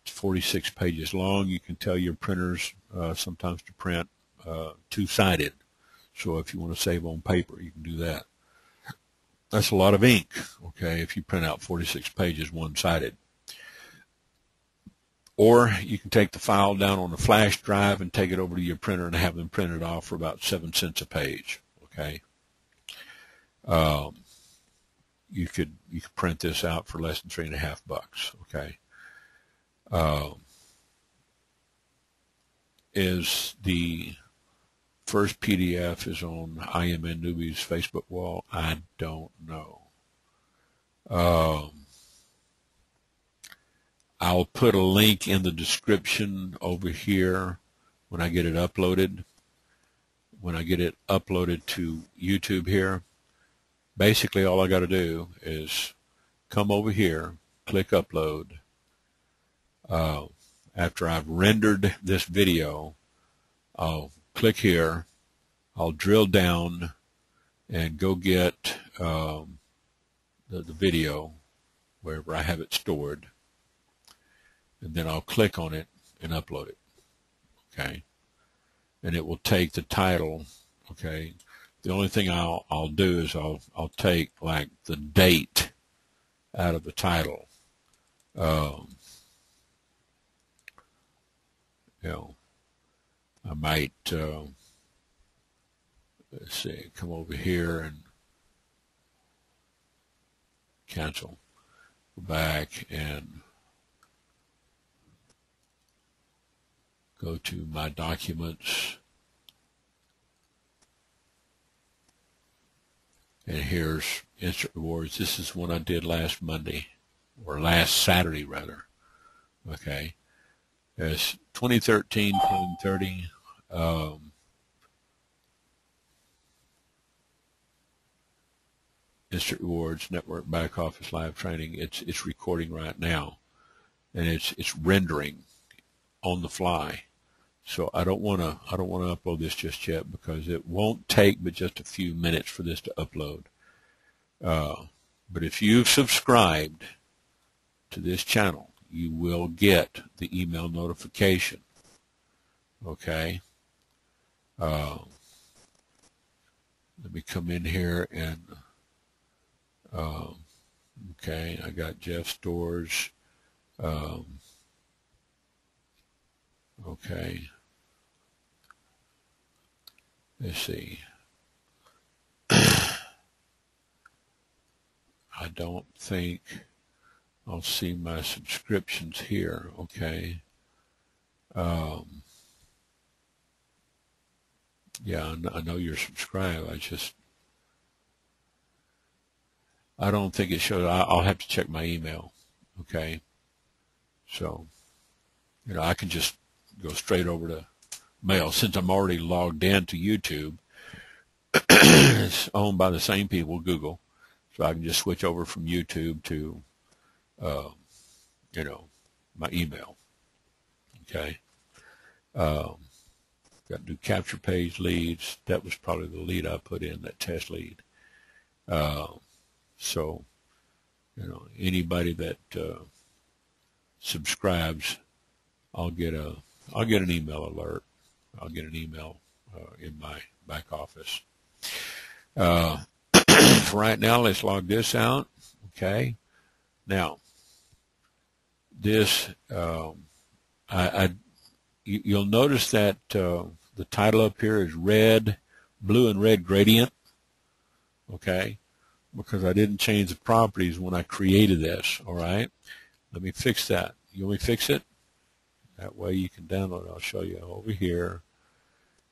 It's 46 pages long. You can tell your printers sometimes to print two-sided. So if you want to save on paper, you can do that. That's a lot of ink, okay, if you print out 46 pages one-sided. Or you can take the file down on a flash drive and take it over to your printer and have them print it off for about 7 cents a page, okay? You could print this out for less than $3.50, okay? Is the first PDF is on IMN Newbie's Facebook wall? I don't know. I'll put a link in the description over here when I get it uploaded. When I get it uploaded to YouTube here, basically all I got to do is come over here, click upload. After I've rendered this video, I'll click here, I'll drill down and go get the video wherever I have it stored, and then I'll click on it and upload it, okay? And it will take the title, okay? The only thing I'll do is I'll take like the date out of the title. I might let's see, come over here and cancel, go back and go to my documents, and here's instant rewards. This is one I did last Monday, or last Saturday rather, okay? It's 2013 1030. Instant rewards, network back office live training. It's recording right now, and it's rendering on the fly. So I don't want to upload this just yet because it won't take but just a few minutes for this to upload. But if you've subscribed to this channel, you will get the email notification. Okay. Let me come in here and okay, I got Jeff Stores. Okay. Let's see. I don't think I'll see my subscriptions here. Okay. Yeah, I know you're subscribed. I don't think it shows. I'll have to check my email. Okay. So, I can just go straight over to mail since I'm already logged in to YouTube. It's owned by the same people, Google. So I can just switch over from YouTube to, my email. Okay. Got to do capture page leads. That was probably the lead I put in, that test lead. So, anybody that subscribes, I'll get an email alert. I'll get an email in my back office. For right now, let's log this out. Okay. Now, this you'll notice that the title up here is red, blue, and red gradient. Okay. Because I didn't change the properties when I created this, all right? Let me fix that. You want me to fix it? That way you can download it. I'll show you over here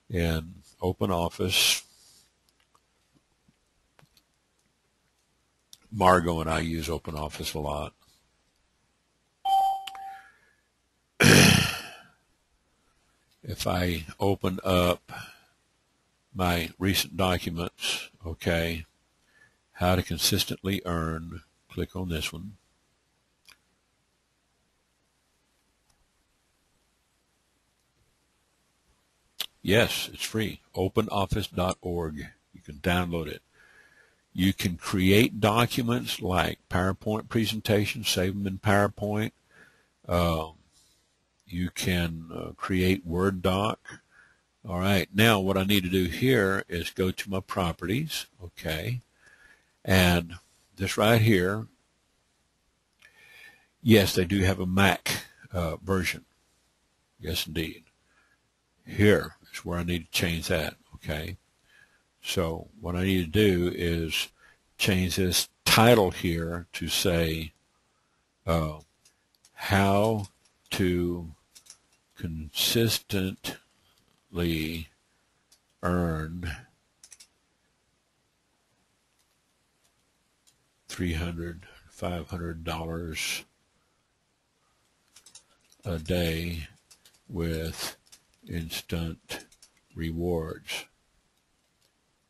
in OpenOffice. Margot and I use OpenOffice a lot. If I open up my recent documents, okay, how to consistently earn. Click on this one. Yes, it's free. OpenOffice.org. You can download it. You can create documents like PowerPoint presentations, save them in PowerPoint. You can create Word doc. All right, now what I need to do here is go to my properties, okay, and this right here, yes, they do have a Mac version. Yes, indeed. Here is where I need to change that, okay. So what I need to do is change this title here to say how to consistently earn $300, $500 a day with instant rewards.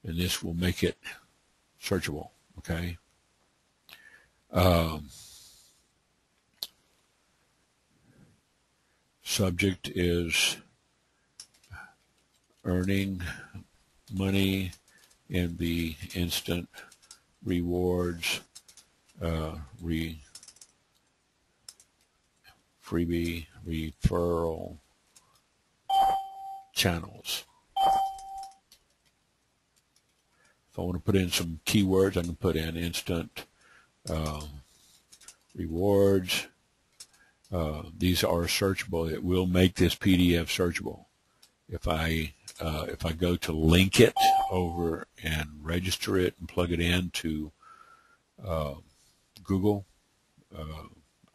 And this will make it searchable, okay? Subject is earning money in the instant rewards freebie referral channels. If I want to put in some keywords, I can put in instant rewards. These are searchable. It will make this PDF searchable. If I go to link it over and register it and plug it into Google,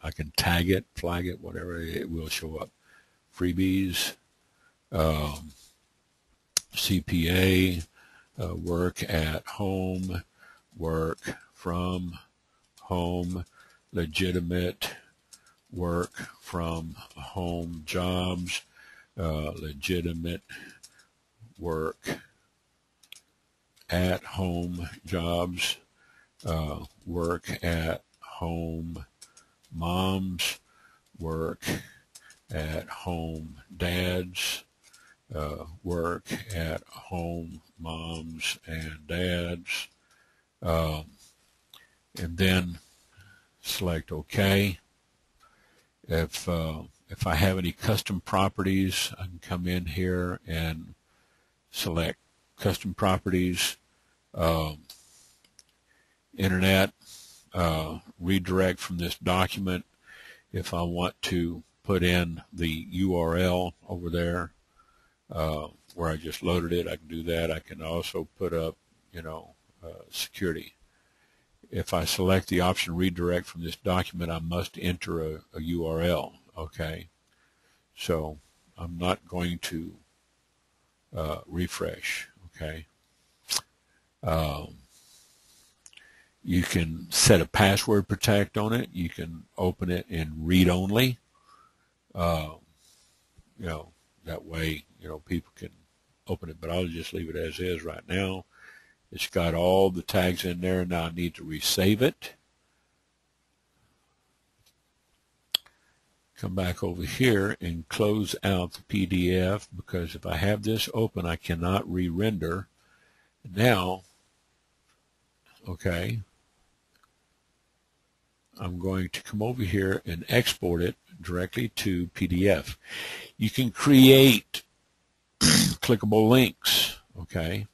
I can tag it, flag it, whatever, it will show up. Freebies, CPA, work at home, work from home, legitimate work from home jobs, legitimate work at home jobs, work at home moms, work at home dads, work at home moms and dads, and then select OK. If I have any custom properties, I can come in here and select custom properties, internet, redirect from this document. If I want to put in the URL over there where I just loaded it, I can do that. I can also put up, security. If I select the option redirect from this document, I must enter a URL, okay? So I'm not going to refresh, okay? You can set a password protect on it. You can open it in read-only. That way, people can open it, but I'll just leave it as is right now. It's got all the tags in there. Now I need to resave it. Come back over here and close out the PDF, because if I have this open, I cannot re-render. Now, okay, I'm going to come over here and export it directly to PDF. You can create clickable links, okay?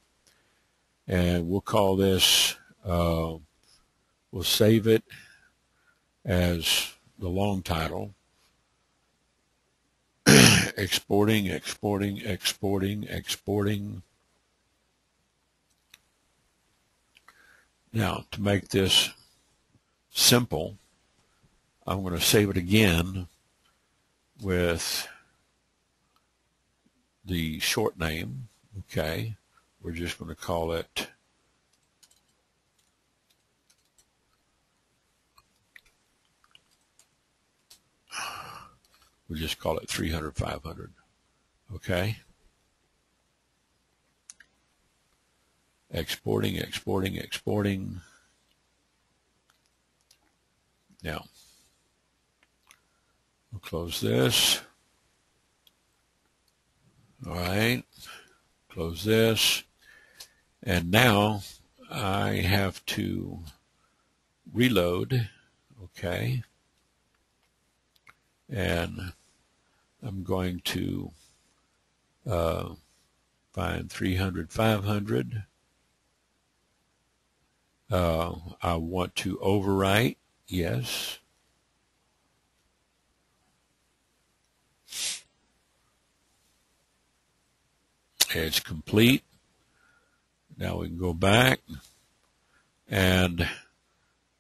And we'll call this, we'll save it as the long title, exporting. Now, to make this simple, I'm going to save it again with the short name, okay? We're just going to call it we'll just call it 300, 500, okay? Exporting, exporting, exporting. Now, we'll close this. All right, close this. And now I have to reload, okay, and I'm going to find 300, 500. I want to overwrite, yes. It's complete. Now we can go back and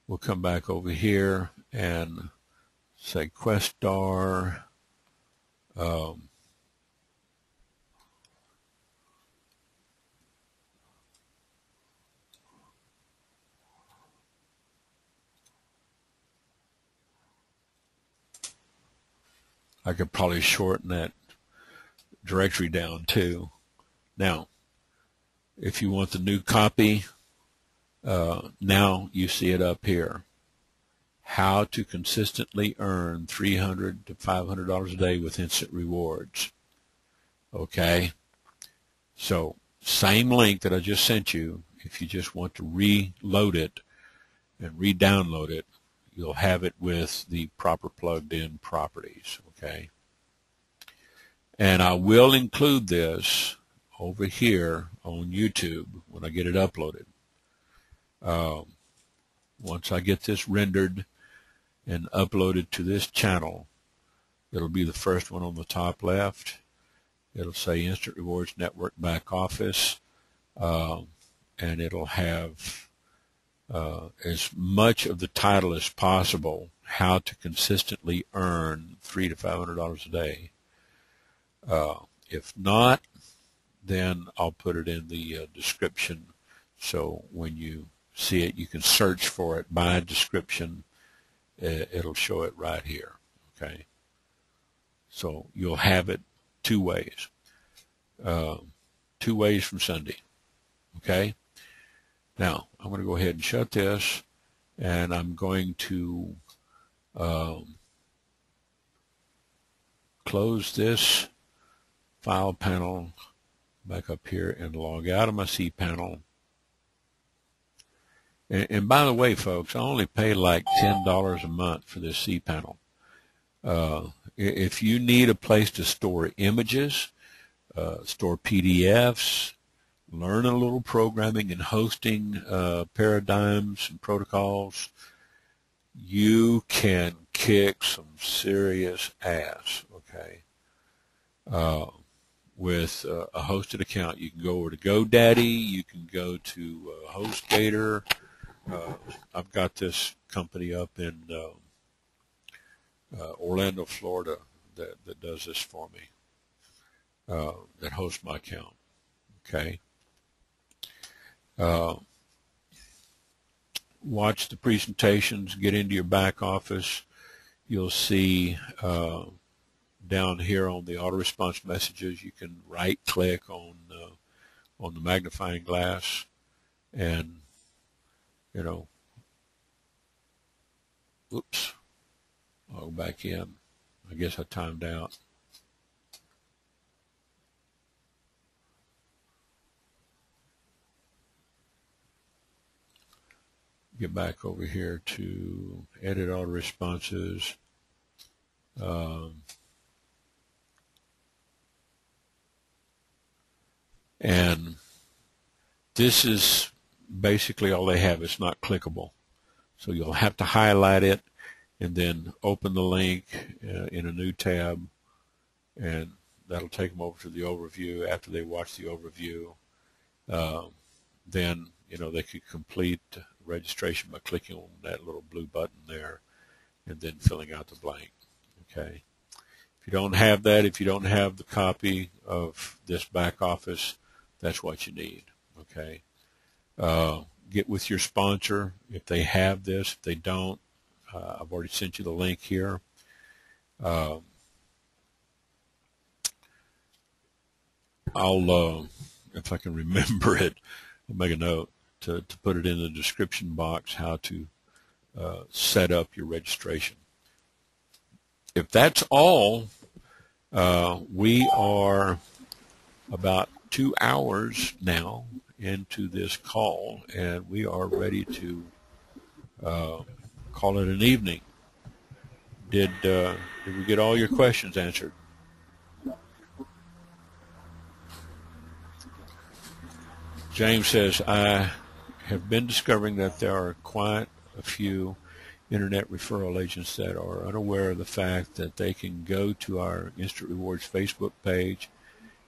we'll come back over here and say quest star. I could probably shorten that directory down too. Now, if you want the new copy, now you see it up here. How to consistently earn $300 to $500 a day with instant rewards. Okay, so same link that I just sent you. If you just want to reload it and re-download it, you'll have it with the proper plugged in properties. Okay, and I will include this over here on YouTube when I get it uploaded. Once I get this rendered and uploaded to this channel, it'll be the first one on the top left. It'll say Instant Rewards Network Back Office, and it'll have as much of the title as possible, how to consistently earn $300 to $500 a day. If not, then I'll put it in the description, so when you see it, you can search for it by description. It'll show it right here. Okay, so you'll have it two ways from Sunday. Okay, now I'm going to go ahead and shut this, and I'm going to close this file panel back up here and log out of my cPanel. And by the way, folks, I only pay like $10 a month for this cPanel. If you need a place to store images, store PDFs, learn a little programming and hosting paradigms and protocols, you can kick some serious ass, okay? With a hosted account. You can go over to GoDaddy, you can go to HostGator. I've got this company up in Orlando, Florida that does this for me, that hosts my account. Okay. Watch the presentations, get into your back office. You'll see down here on the auto response messages, you can right click on the magnifying glass, and oops, I'll go back in. I guess I timed out. Get back over here to edit auto responses. And this is basically all they have. It's not clickable. So you'll have to highlight it and then open the link in a new tab, and that'll take them over to the overview. After they watch the overview, then they could complete registration by clicking on that little blue button there and then filling out the blank. Okay. If you don't have that, if you don't have the copy of this back office, that's what you need. Okay. Get with your sponsor if they have this. If they don't, I've already sent you the link here. I'll, if I can remember it, make a note to put it in the description box how to set up your registration. If that's all, we are about 2 hours now into this call, and we are ready to call it an evening. Did we get all your questions answered? James says, I have been discovering that there are quite a few internet referral agents that are unaware of the fact that they can go to our Instant Rewards Facebook page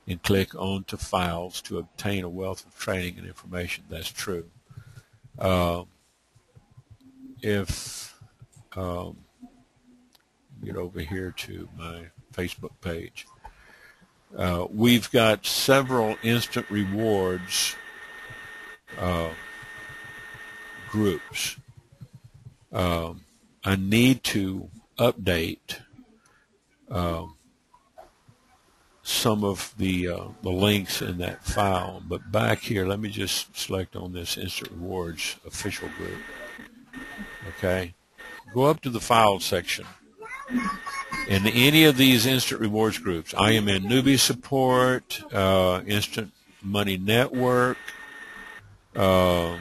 and click on to files to obtain a wealth of training and information. That's true. If get over here to my Facebook page, we've got several Instant Rewards groups. I need to update some of the links in that file, but back here, let me just select on this Instant Rewards official group. Okay, go up to the Files section. In any of these Instant Rewards groups, I am in Newbie Support, Instant Money Network. I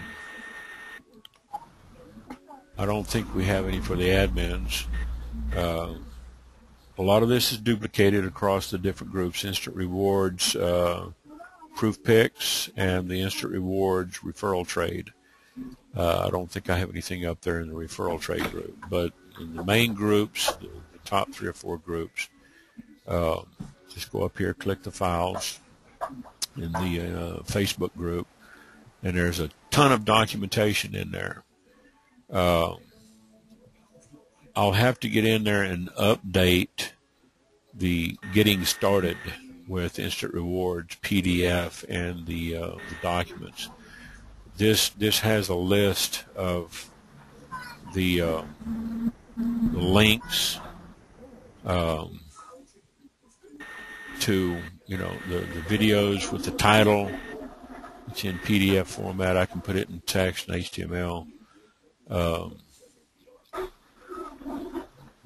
don't think we have any for the admins. A lot of this is duplicated across the different groups: Instant Rewards, Proof Picks, and the Instant Rewards Referral Trade. I don't think I have anything up there in the Referral Trade group, but in the main groups, the top 3 or 4 groups, just go up here, click the files in the Facebook group, and there's a ton of documentation in there. I'll have to get in there and update the Getting Started with Instant Rewards PDF and the documents. This has a list of the links to the videos with the title. It's in PDF format. I can put it in text and HTML.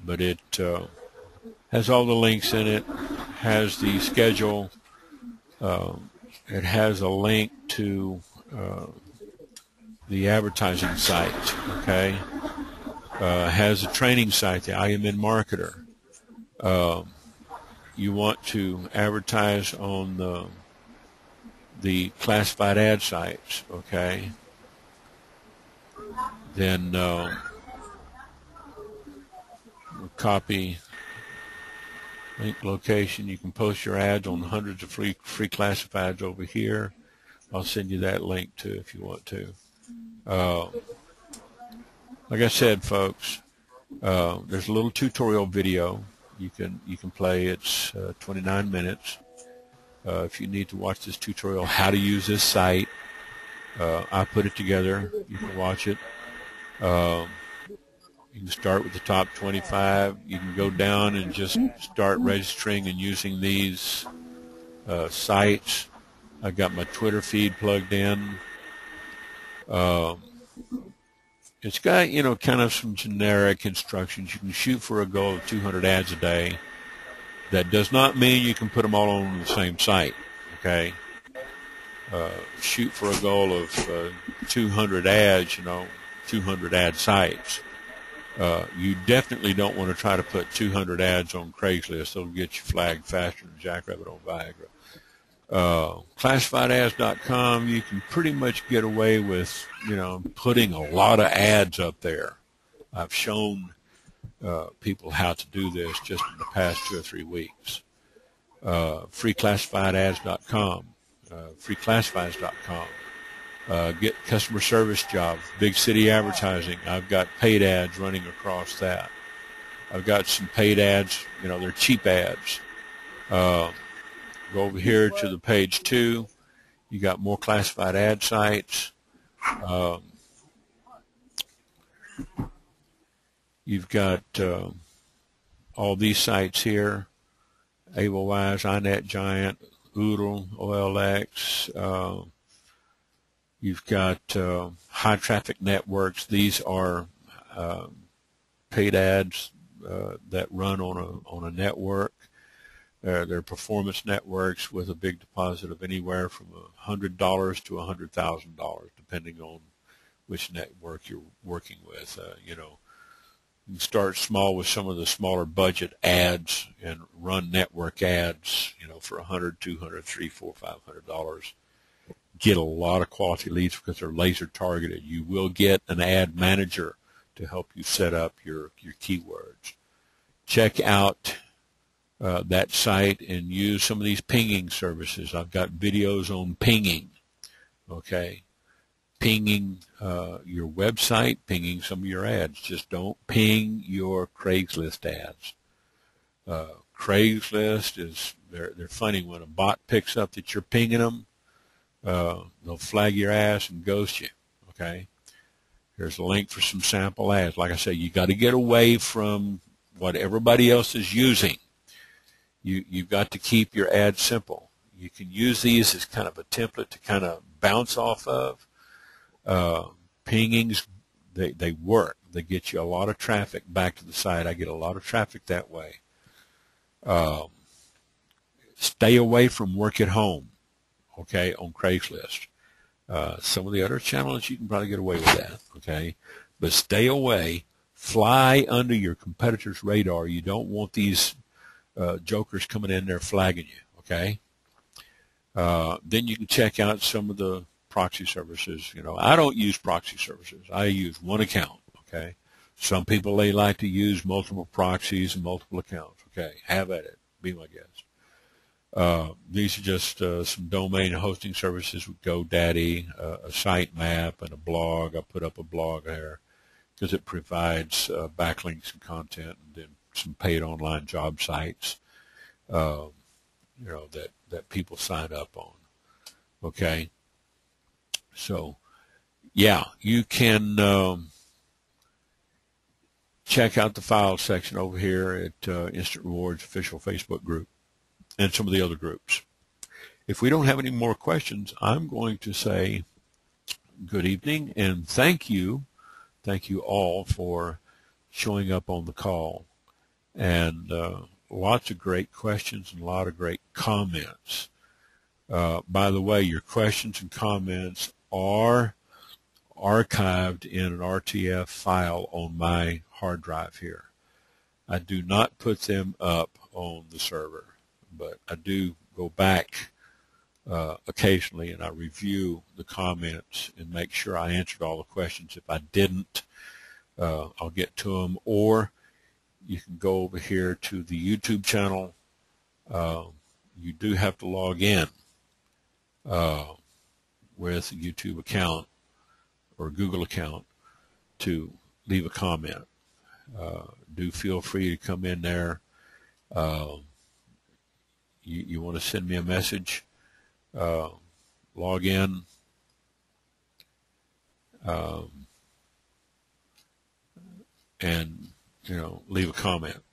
But it has all the links in it, has the schedule, it has a link to the advertising site, okay, has a training site, the I Am In Marketer. You want to advertise on the classified ad sites, okay, then copy link location. You can post your ads on hundreds of free classifieds over here. I'll send you that link too if you want to. Like I said, folks, there's a little tutorial video you can play. It's 29 minutes. If you need to watch this tutorial, how to use this site, I put it together. You can watch it. You can start with the top 25. You can go down and just start registering and using these sites. I've got my Twitter feed plugged in. It's got, kind of some generic instructions. You can shoot for a goal of 200 ads a day. That does not mean you can put them all on the same site, okay? Shoot for a goal of 200 ads, 200 ad sites. You definitely don't want to try to put 200 ads on Craigslist. They'll get you flagged faster than Jackrabbit on Viagra. Classifiedads.com, you can pretty much get away with, putting a lot of ads up there. I've shown people how to do this just in the past 2 or 3 weeks. Freeclassifiedads.com, freeclassifieds.com. Get customer service jobs, big city advertising. I've got paid ads running across that. I've got some paid ads, they're cheap ads. Go over here to the page 2. You got more classified ad sites. You've got all these sites here: AbleWise, iNet Giant, ODell, OLX, You've got high traffic networks. These are paid ads that run on a network. They're performance networks with a big deposit of anywhere from $100 to $100,000, depending on which network you're working with. You can start small with some of the smaller budget ads and run network ads, for $100, $200, $300, $400, $500. Get a lot of quality leads because they're laser targeted. You will get an ad manager to help you set up your keywords. Check out that site and use some of these pinging services. I've got videos on pinging, okay? Pinging your website, pinging some of your ads. Just don't ping your Craigslist ads. Craigslist they're funny. When a bot picks up that you're pinging them, they'll flag your ass and ghost you, okay? Here's a link for some sample ads. Like I say, you got to get away from what everybody else is using. You've got to keep your ads simple. You can use these as kind of a template to kind of bounce off of. Pingings, they work. They get you a lot of traffic back to the site. I get a lot of traffic that way. Stay away from work at home, okay, on Craigslist. Some of the other channels, you can probably get away with that, okay? But stay away. Fly under your competitor's radar. You don't want these jokers coming in there flagging you, okay? Then you can check out some of the proxy services. I don't use proxy services. I use one account, okay? Some people, they like to use multiple proxies and multiple accounts, okay? Have at it. Be my guest. These are just some domain hosting services with GoDaddy, a sitemap, and a blog. I put up a blog there because it provides backlinks and content, and then some paid online job sites, that people sign up on. Okay. So, yeah, you can check out the files section over here at Instant Rewards official Facebook group and some of the other groups. If we don't have any more questions, I'm going to say good evening and thank you all for showing up on the call, and lots of great questions and a lot of great comments. By the way, your questions and comments are archived in an RTF file on my hard drive here. I do not put them up on the server, but I do go back occasionally and I review the comments and make sure I answered all the questions. If I didn't, I'll get to them, or you can go over here to the YouTube channel. You do have to log in with a YouTube account or a Google account to leave a comment. Do feel free to come in there. You want to send me a message, log in, and leave a comment.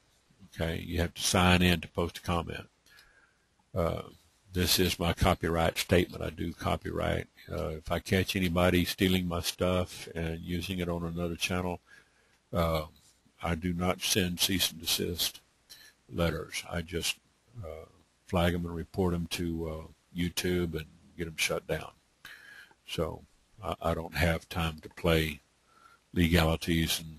Okay, you have to sign in to post a comment. This is my copyright statement. I do copyright. If I catch anybody stealing my stuff and using it on another channel, I do not send cease and desist letters. I just flag them and report them to YouTube and get them shut down. So I don't have time to play legalities and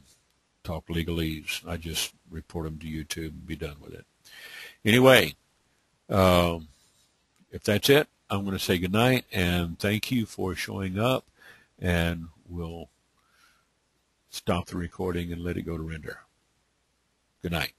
talk legalese. I just report them to YouTube and be done with it. Anyway, if that's it, I'm going to say good night and thank you for showing up, and we'll stop the recording and let it go to render. Good night.